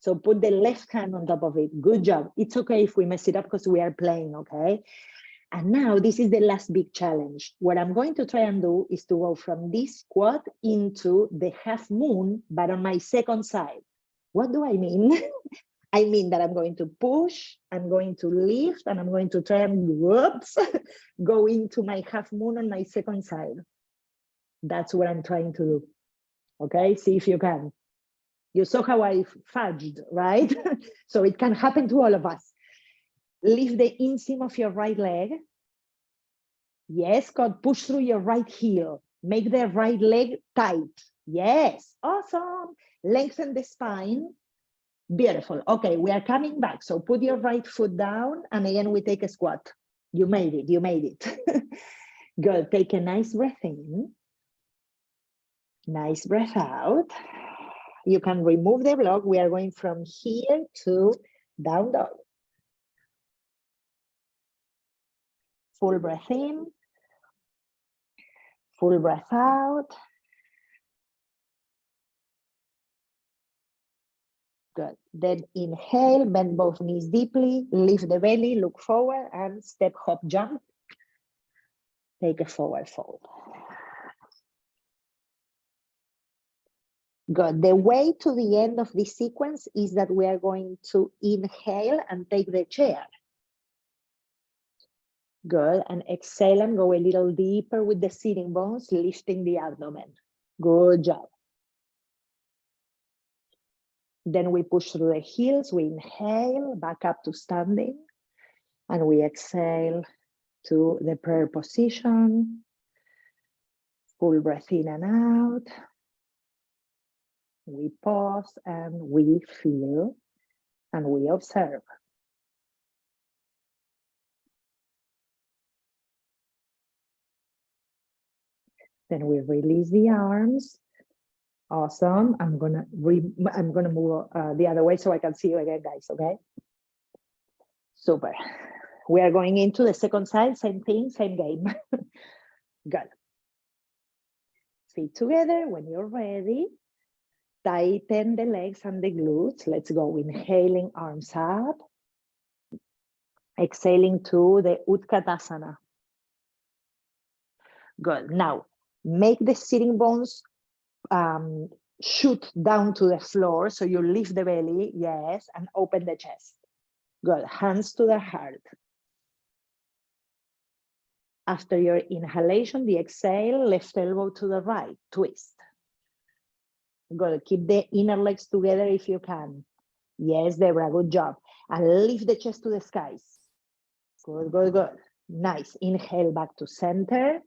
So put the left hand on top of it. Good job. It's okay if we mess it up because we are playing, okay? And now this is the last big challenge. What I'm going to try and do is to go from this squat into the half moon, but on my second side. What do I mean? I mean that I'm going to push, I'm going to lift, and I'm going to try and whoops, go into my half moon on my second side. That's what I'm trying to do. Okay, see if you can. You saw how I fudged, right? So it can happen to all of us. Lift the inseam of your right leg. Yes, God, push through your right heel. Make the right leg tight. Yes, awesome. Lengthen the spine. Beautiful. Okay, we are coming back. So put your right foot down and again we take a squat. You made it, you made it. Good, take a nice breath in. Nice breath out. You can remove the block. We are going from here to down dog. Full breath in. Full breath out. Good. Then inhale, bend both knees deeply, lift the belly, look forward, and step, hop, jump. Take a forward fold. Good. The way to the end of this sequence is that we are going to inhale and take the chair. Good. And exhale and go a little deeper with the sitting bones, lifting the abdomen. Good job. Then we push through the heels. We inhale, back up to standing. And we exhale to the prayer position. Full breath in and out. We pause and we feel and we observe. Then we release the arms. Awesome. I'm gonna move the other way so I can see you again, guys. Okay. Super. We are going into the second side. Same thing, same game. Good. Feet together. When you're ready, tighten the legs and the glutes. Let's go. Inhaling, arms up. Exhaling to the Utkatasana. Good. Now, make the sitting bones shoot down to the floor. So you lift the belly, yes, and open the chest. Good. Hands to the heart. After your inhalation, the exhale, left elbow to the right, twist. Good. Keep the inner legs together if you can. Yes, Deborah, good job. And lift the chest to the skies. Good, good, good. Nice. Inhale back to center.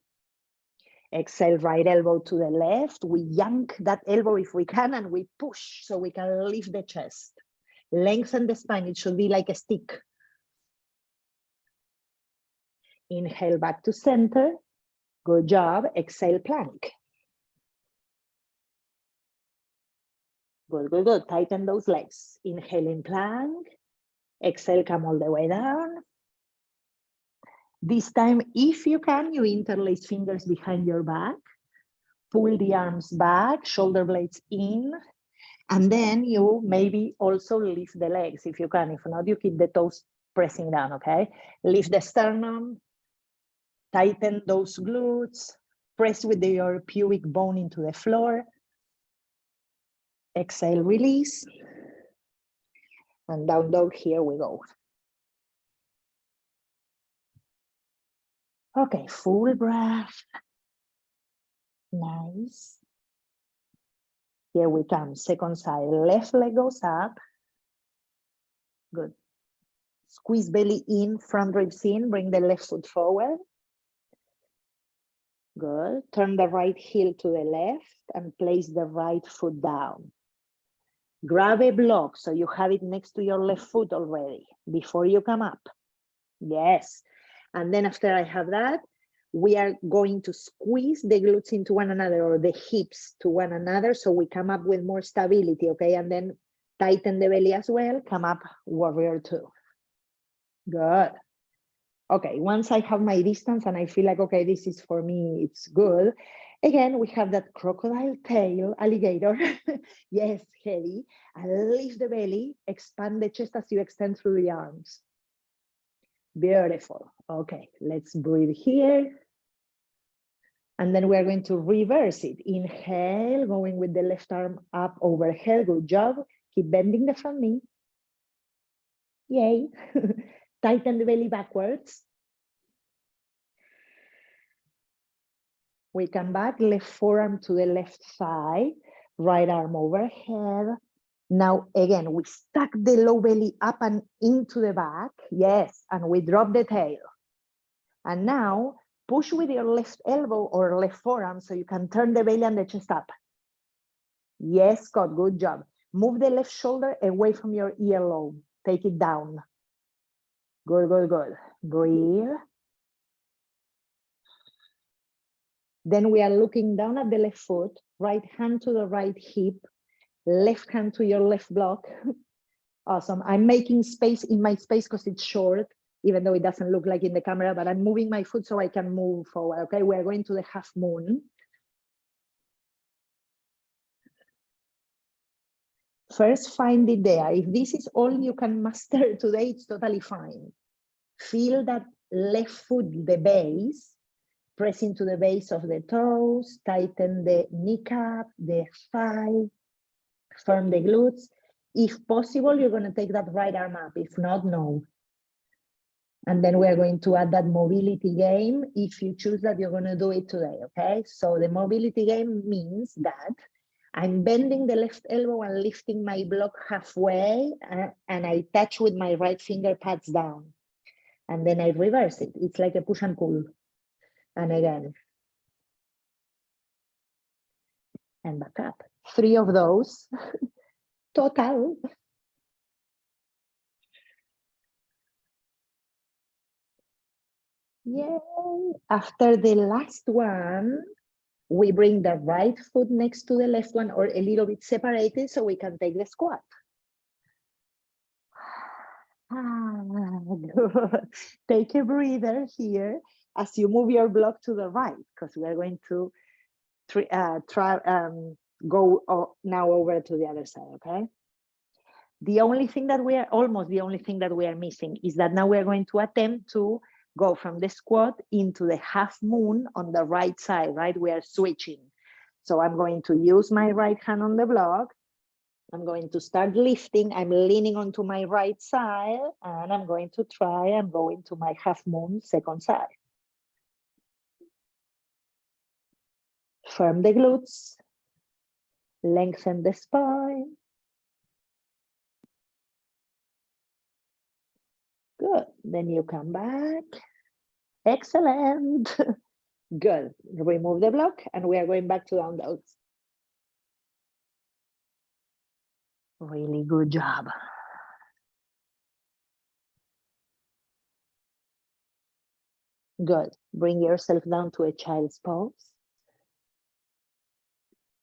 Exhale, right elbow to the left. We yank that elbow if we can, and we push so we can lift the chest. Lengthen the spine. It should be like a stick. Inhale back to center. Good job. Exhale, plank. Good, good, good. Tighten those legs. Inhale in plank. Exhale, come all the way down. This time, if you can, you interlace fingers behind your back. Pull the arms back, shoulder blades in. And then you maybe also lift the legs if you can. If not, you keep the toes pressing down, okay? Lift the sternum. Tighten those glutes. Press with your pubic bone into the floor. Exhale, release. And down dog, here we go. Okay, full breath. Nice. Here we come, second side. Left leg goes up. Good. Squeeze belly in, front ribs in, bring the left foot forward. Good. Turn the right heel to the left and place the right foot down. Grab a block so you have it next to your left foot already before you come up. Yes. And then after I have that, we are going to squeeze the glutes into one another or the hips to one another so we come up with more stability, okay? And then tighten the belly as well, come up, warrior two. Good. Okay, once I have my distance and I feel like, okay, this is for me, it's good. Again, we have that crocodile tail, alligator. Yes, heavy. And lift the belly, expand the chest as you extend through the arms. Beautiful. Okay, let's breathe here. And then we're going to reverse it. Inhale, going with the left arm up overhead. Good job. Keep bending the front knee. Yay. Tighten the belly backwards. We come back, left forearm to the left thigh, right arm overhead. Now, again, we stack the low belly up and into the back. Yes, and we drop the tail. And now, push with your left elbow or left forearm so you can turn the belly and the chest up. Yes, Scott, good job. Move the left shoulder away from your earlobe. Take it down. Good, good, good. Breathe. Then we are looking down at the left foot, right hand to the right hip, left hand to your left block. Awesome. I'm making space in my space because it's short, even though it doesn't look like in the camera, but I'm moving my foot so I can move forward. Okay, we're going to the half moon. First, find it there. If this is all you can master today, it's totally fine. Feel that left foot, the base, press into the base of the toes, tighten the kneecap, the thigh, firm the glutes. If possible, you're going to take that right arm up. If not, no. And then we're going to add that mobility game if you choose that you're going to do it today, okay? So the mobility game means that I'm bending the left elbow and lifting my block halfway, and I touch with my right finger pads down. And then I reverse it. It's like a push and pull. And again. And back up. 3 of those. Total. Yay. After the last one, we bring the right foot next to the left one or a little bit separated so we can take the squat. Good. Take a breather here as you move your block to the right, because we are going to go now over to the other side, okay? The only thing that we are, almost the only thing that we are missing is that now we're going to attempt to go from the squat into the half moon on the right side, right? We are switching. So I'm going to use my right hand on the block. I'm going to start lifting. I'm leaning onto my right side, and I'm going to try and go into my half moon second side. Firm the glutes, lengthen the spine. Good. Then you come back. Excellent. Good. Remove the block, and we are going back to down dogs. Really good job. Good. Bring yourself down to a child's pose.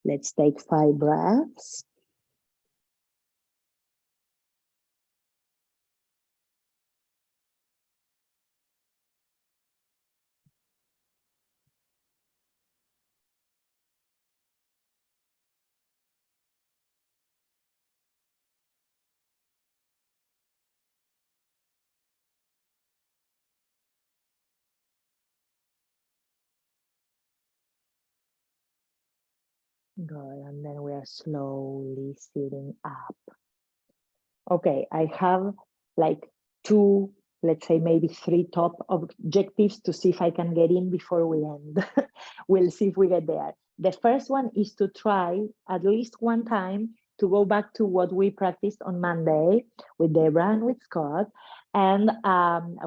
Let's take 5 breaths. Good, and then we are slowly sitting up. Okay, I have like 2, let's say maybe 3 top objectives to see if I can get in before we end. We'll see if we get there. The first one is to try at least one time to go back to what we practiced on Monday with Debra and with Scott. And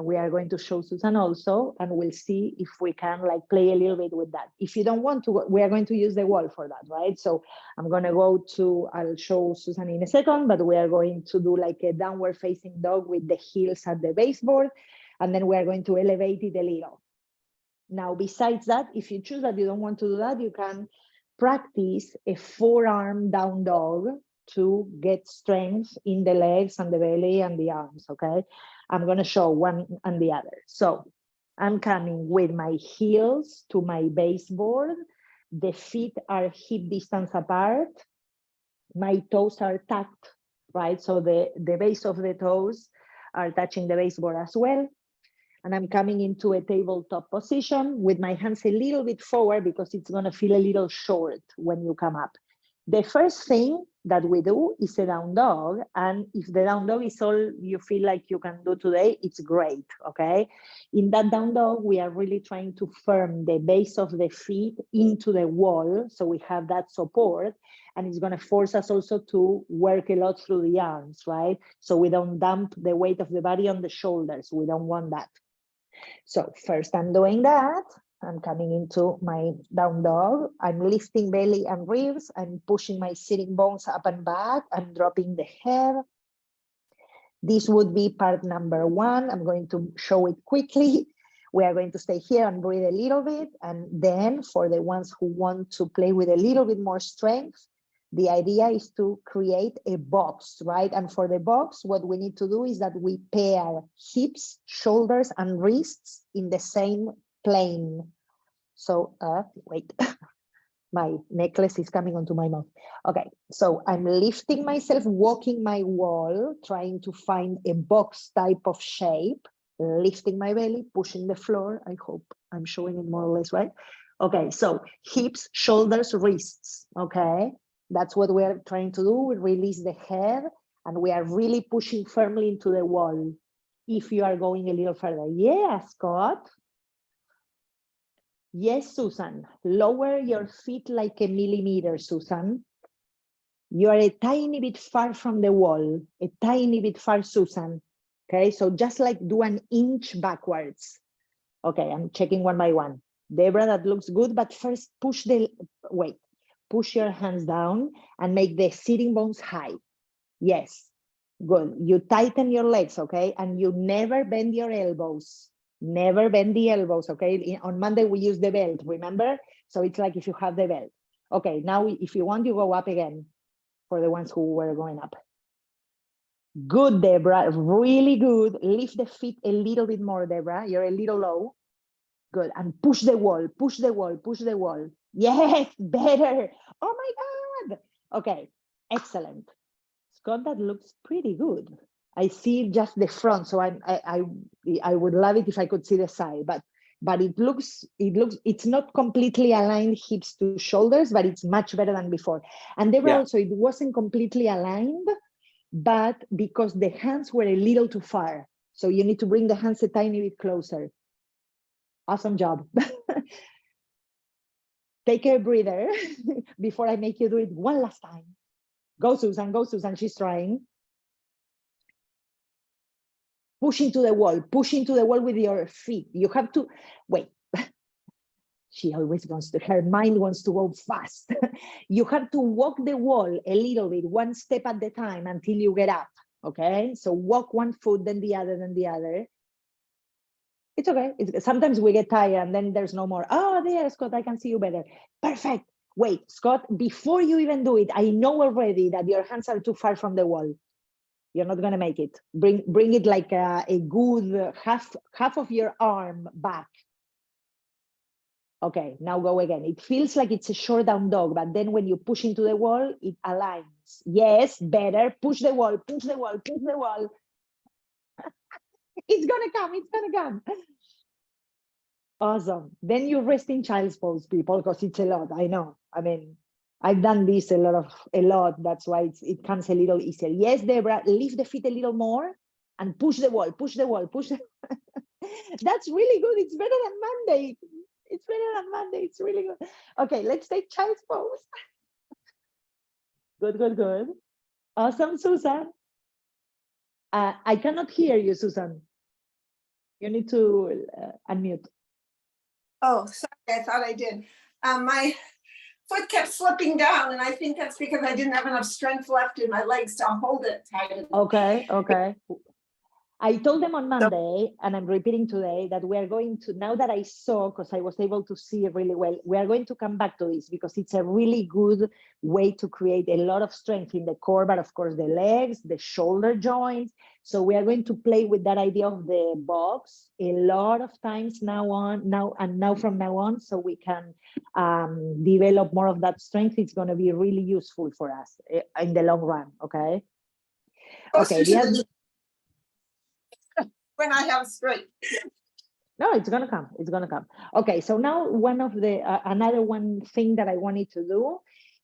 we are going to show Susan also, and we'll see if we can like play a little bit with that. If you don't want to, we are going to use the wall for that, right? So I'm going to go to, I'll show Susan in a second, but we are going to do like a downward facing dog with the heels at the baseboard. And then we are going to elevate it a little. Now, besides that, if you choose that you don't want to do that, you can practice a forearm down dog to get strength in the legs and the belly and the arms, okay? I'm going to show one and the other. So I'm coming with my heels to my baseboard. The feet are hip distance apart. My toes are tucked, right? So the base of the toes are touching the baseboard as well. And I'm coming into a tabletop position with my hands a little bit forward because it's going to feel a little short when you come up. The first thing that we do is a down dog. And if the down dog is all you feel like you can do today, it's great, okay? In that down dog, we are really trying to firm the base of the feet into the wall. So we have that support. And it's going to force us also to work a lot through the arms, right? So we don't dump the weight of the body on the shoulders. We don't want that. So first I'm doing that. I'm coming into my down dog. I'm lifting belly and ribs. I'm pushing my sitting bones up and back. I'm dropping the head. This would be part number one. I'm going to show it quickly. We are going to stay here and breathe a little bit. And then for the ones who want to play with a little bit more strength, the idea is to create a box, right? And for the box, what we need to do is that we pair hips, shoulders, and wrists in the same plane. So, wait, my necklace is coming onto my mouth. Okay, so I'm lifting myself, walking my wall, trying to find a box type of shape, lifting my belly, pushing the floor. I hope I'm showing it more or less, right? Okay, so hips, shoulders, wrists, okay? That's what we're trying to do. We release the head and we are really pushing firmly into the wall. If you are going a little further. Yeah, Scott. Yes, Susan. Lower your feet like a millimeter, Susan. You are a tiny bit far from the wall. A tiny bit far, Susan. Okay, so just like do an inch backwards. Okay, I'm checking one by one. Debra, that looks good, but first push the, wait. Push your hands down and make the sitting bones high. Yes, good. You tighten your legs, okay? And you never bend your elbows. Never bend the elbows, okay? On Monday, we use the belt, remember? So it's like if you have the belt. Okay, now if you want, you go up again for the ones who were going up. Good, Debra, really good. Lift the feet a little bit more, Debra. You're a little low. Good, and push the wall, push the wall, push the wall. Yes, better. Oh my God. Okay, excellent. Scott, that looks pretty good. I see just the front, so I would love it if I could see the side, but it's not completely aligned hips to shoulders, but it's much better than before. And there also, it wasn't completely aligned, but because the hands were a little too far. So you need to bring the hands a tiny bit closer. Awesome job. Take a breather before I make you do it one last time. Go, Susan, she's trying. Push into the wall with your feet. You have to, wait. She always wants to, her mind wants to go fast. You have to walk the wall a little bit, one step at the time until you get up, okay? So walk one foot, then the other, then the other. It's okay. Sometimes we get tired and then there's no more. Oh, there, Scott, I can see you better. Perfect. Wait, Scott, before you even do it, I know already that your hands are too far from the wall. You're not going to make it. Bring it like a good half of your arm back. Okay, now go again. It feels like it's a short down dog, but then when you push into the wall, it aligns. Yes, better. Push the wall, push the wall, push the wall. It's going to come. It's going to come. Awesome. Then you rest in child's pose, people, because it's a lot. I know. I mean, I've done this a lot. That's why it comes a little easier. Yes, Debra, lift the feet a little more and push the wall, push the wall, push the That's really good. It's better than Monday. It's better than Monday. It's really good. Okay, let's take child's pose. Good, good, good. Awesome, Susan. I cannot hear you, Susan. You need to unmute. Oh, sorry, I thought I did. My foot kept slipping down, and I think that's because I didn't have enough strength left in my legs to hold it tight. Okay, okay. I told them on So, Monday, and I'm repeating today, that we are going to, now that I saw, because I was able to see really well, we are going to come back to this because it's a really good way to create a lot of strength in the core, but of course the legs, the shoulder joints. So we are going to play with that idea of the box a lot of times now from now on, so we can develop more of that strength. It's going to be really useful for us in the long run. Okay. Okay. when I have straight. No, it's gonna come. It's gonna come. Okay, so now one of the another one thing that I wanted to do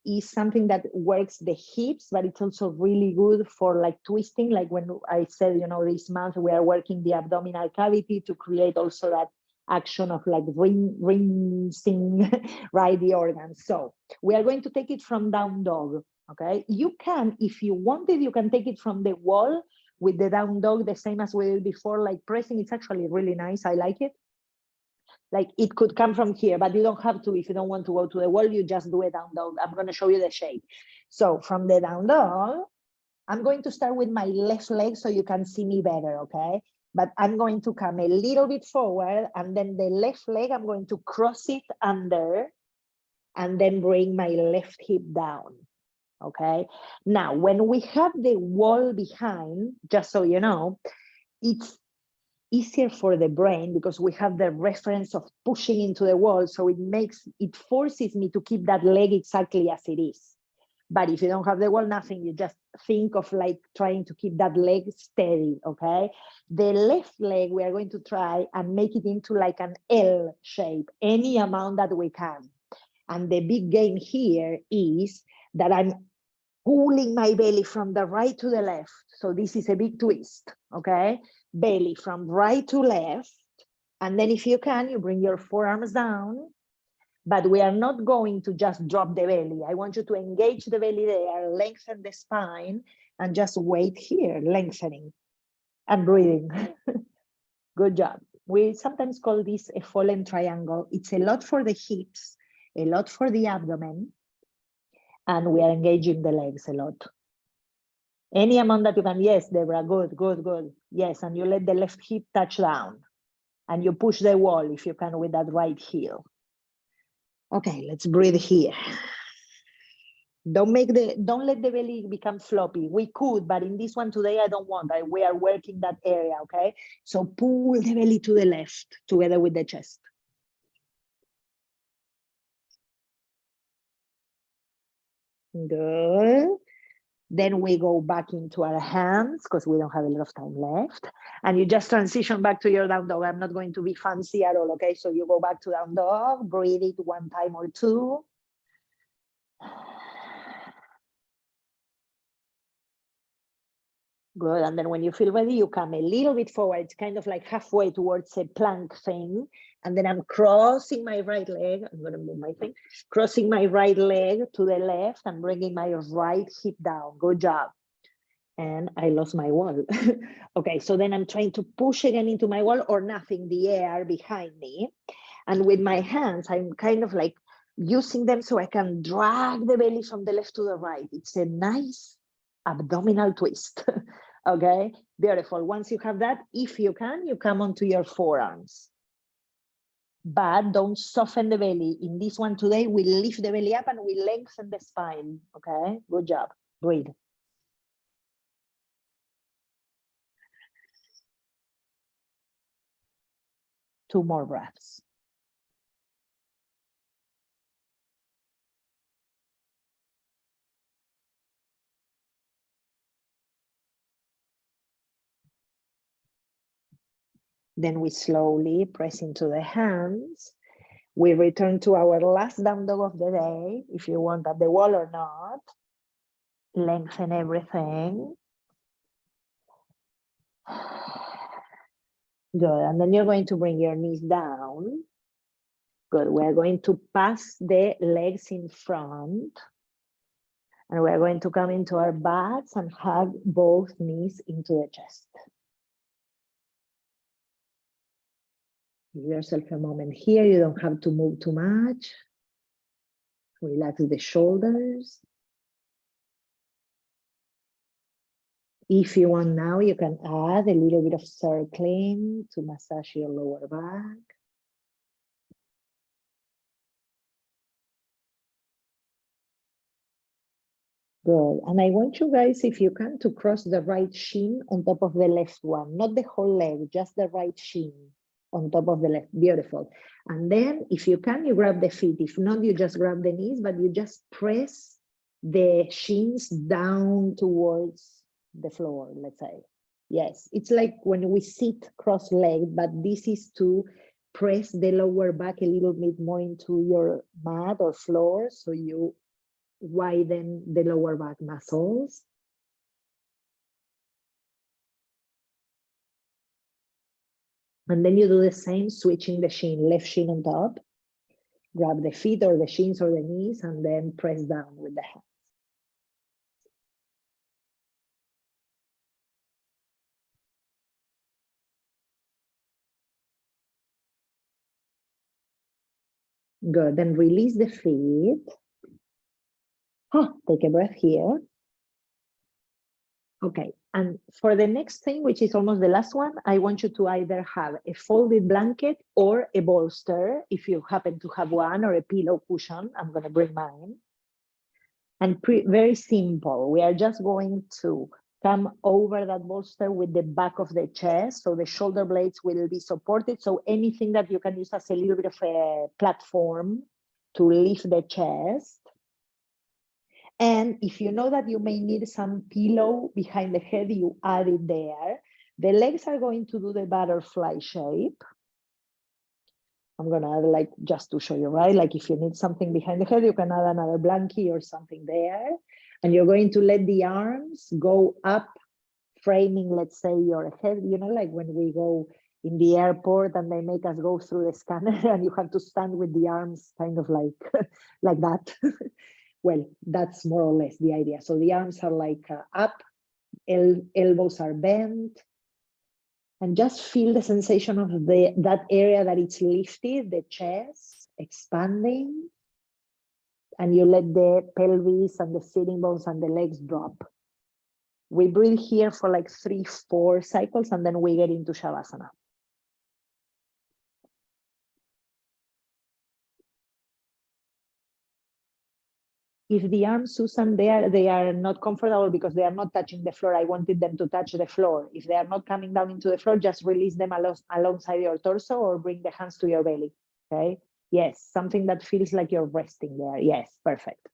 is something that works the hips, but it's also really good for like twisting. Like when I said, you know, this month we are working the abdominal cavity to create also that action of like rinsing, right, the organs. So we are going to take it from down dog. Okay, you can, if you wanted, you can take it from the wall with the down dog, the same as we did before, like pressing. It's actually really nice. I like it. Like it could come from here, but you don't have to. If you don't want to go to the wall, you just do a down dog. I'm going to show you the shape. So from the down dog, I'm going to start with my left leg so you can see me better, okay? But I'm going to come a little bit forward, and then the left leg, I'm going to cross it under and then bring my left hip down. Okay, now when we have the wall behind, just so you know, it's easier for the brain because we have the reference of pushing into the wall, so it forces me to keep that leg exactly as it is. But if you don't have the wall, nothing, you just think of like trying to keep that leg steady. Okay, the left leg, we are going to try and make it into like an L shape, any amount that we can. And the big game here is that I'm pulling my belly from the right to the left. So this is a big twist, okay? Belly from right to left. And then if you can, you bring your forearms down, but we are not going to just drop the belly. I want you to engage the belly there, lengthen the spine, and just wait here, lengthening and breathing. Good job. We sometimes call this a fallen triangle. It's a lot for the hips, a lot for the abdomen, and we are engaging the legs a lot. Any amount that you can. Yes, Deborah, good, good, good. Yes, and you let the left hip touch down, and you push the wall if you can with that right heel. Okay, let's breathe here. Don't let the belly become floppy. We could, but in this one today, I don't want. We are working that area, okay? So pull the belly to the left together with the chest. Good. Then we go back into our hands because we don't have a lot of time left. And you just transition back to your down dog. I'm not going to be fancy at all, okay? So you go back to down dog, breathe it one time or two. Good, and then when you feel ready, you come a little bit forward. It's kind of like halfway towards a plank thing. And then I'm crossing my right leg. I'm gonna move my thing. Crossing my right leg to the left and bringing my right hip down. Good job. And I lost my wall. Okay, so then I'm trying to push again into my wall or nothing, the air behind me. And with my hands, I'm kind of like using them so I can drag the belly from the left to the right. It's a nice abdominal twist. Okay, beautiful. Once you have that, if you can, you come onto your forearms. But don't soften the belly. In this one today, we lift the belly up and we lengthen the spine. Okay, good job. Breathe. Two more breaths. Then we slowly press into the hands. We return to our last down dog of the day, if you want at the wall or not. Lengthen everything. Good, and then you're going to bring your knees down. Good, we're going to pass the legs in front. And we're going to come into our butts and hug both knees into the chest. Give yourself a moment here. You don't have to move too much. Relax the shoulders. If you want now, you can add a little bit of circling to massage your lower back. Good. And I want you guys, if you can, to cross the right shin on top of the left one, not the whole leg, just the right shin on top of the left. Beautiful. And then if you can, you grab the feet. If not, you just grab the knees, but you just press the shins down towards the floor, let's say. Yes, it's like when we sit cross-legged, but this is to press the lower back a little bit more into your mat or floor, so you widen the lower back muscles. And then you do the same, switching the shin, left shin on top. Grab the feet or the shins or the knees, and then press down with the hands. Good, then release the feet. Take a breath here. Okay, and for the next thing, which is almost the last one, I want you to either have a folded blanket or a bolster, if you happen to have one, or a pillow cushion. I'm gonna bring mine. And very simple, we are just going to come over that bolster with the back of the chest, so the shoulder blades will be supported, so anything that you can use as a little bit of a platform to lift the chest. And if you know that you may need some pillow behind the head, you add it there. The legs are going to do the butterfly shape. I'm gonna add, like, just to show you, right? Like if you need something behind the head, you can add another blankie or something there. And you're going to let the arms go up, framing, let's say, your head, you know, like when we go in the airport and they make us go through the scanner and you have to stand with the arms kind of like, like that. Well, that's more or less the idea. So the arms are like up, elbows are bent, and just feel the sensation of that area that it's lifted, the chest expanding, and you let the pelvis and the sitting bones and the legs drop. We breathe here for like 3-4 cycles, and then we get into Shavasana. If the arms, Susan, they are not comfortable because they are not touching the floor. I wanted them to touch the floor. If they are not coming down into the floor, just release them alongside your torso or bring the hands to your belly, okay? Yes, something that feels like you're resting there. Yes, perfect.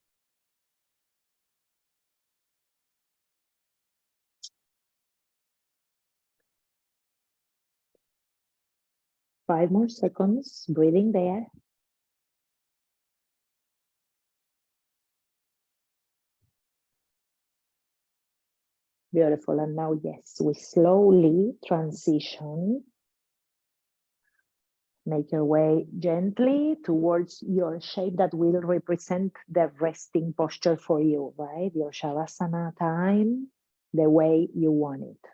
Five more seconds, breathing there. Beautiful, and now, yes, we slowly transition. Make your way gently towards your shape that will represent the resting posture for you, right? Your Shavasana time, the way you want it.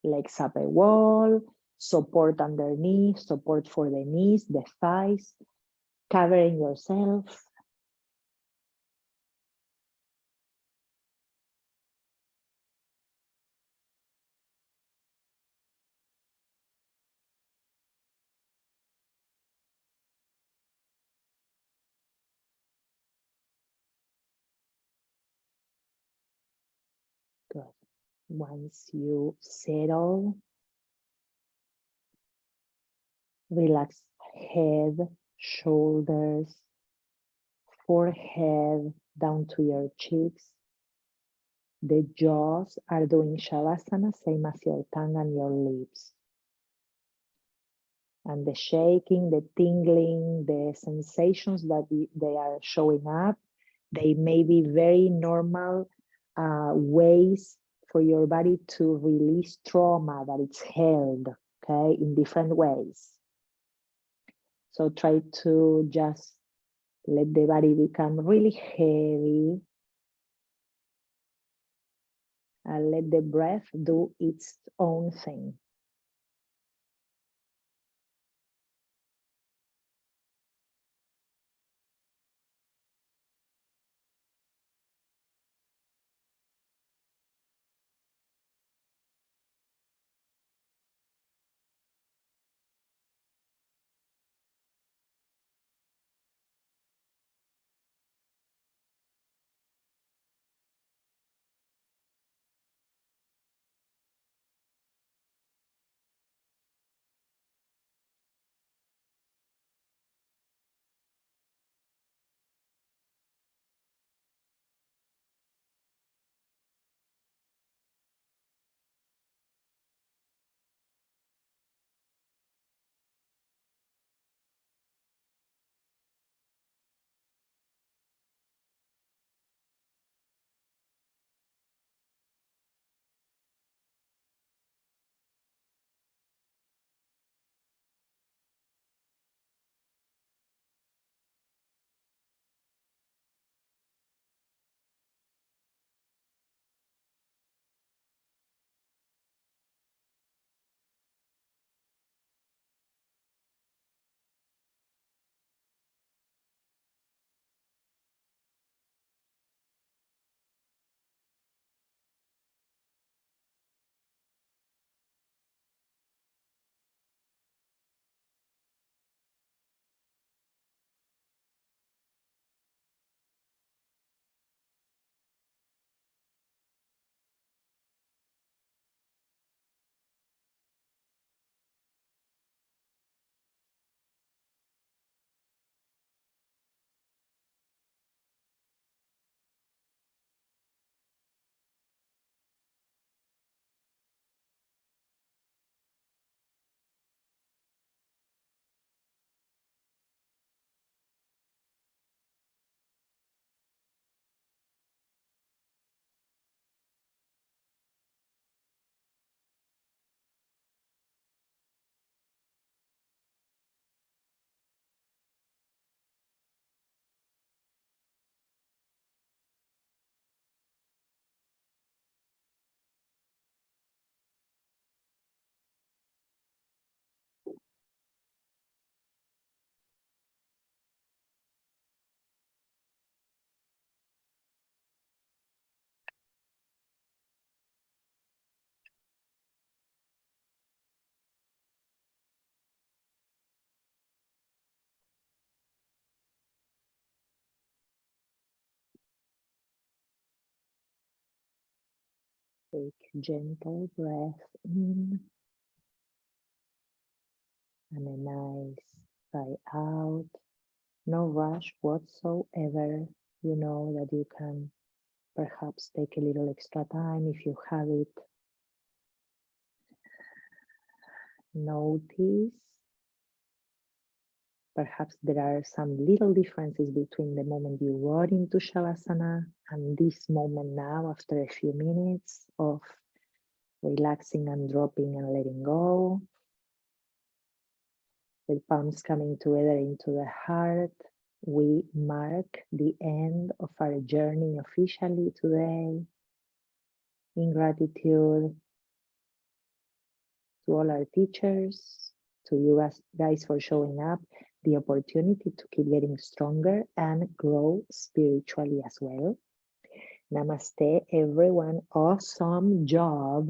Legs up a wall, support underneath, support for the knees, the thighs, covering yourself. Good. Once you settle, relax head, shoulders, forehead down to your cheeks. The jaws are doing Shavasana, same as your tongue and your lips. And the shaking, the tingling, the sensations that they are showing up, they may be very normal ways for your body to release trauma that it's held, okay, in different ways. So try to just let the body become really heavy and let the breath do its own thing. Take gentle breath in and a nice sigh out. No rush whatsoever. You know that you can perhaps take a little extra time if you have it. Notice perhaps there are some little differences between the moment you got into Shavasana and this moment now after a few minutes of relaxing and dropping and letting go. The palms coming together into the heart. We mark the end of our journey officially today. In gratitude to all our teachers, to you guys for showing up, the opportunity to keep getting stronger and grow spiritually as well. Namaste, everyone. Awesome job.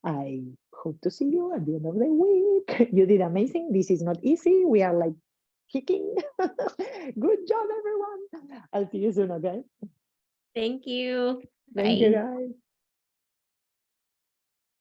I hope to see you at the end of the week. You did amazing. This is not easy. We are like kicking. Good job, everyone. I'll see you soon, okay? Thank you. Thank you, Bye. guys.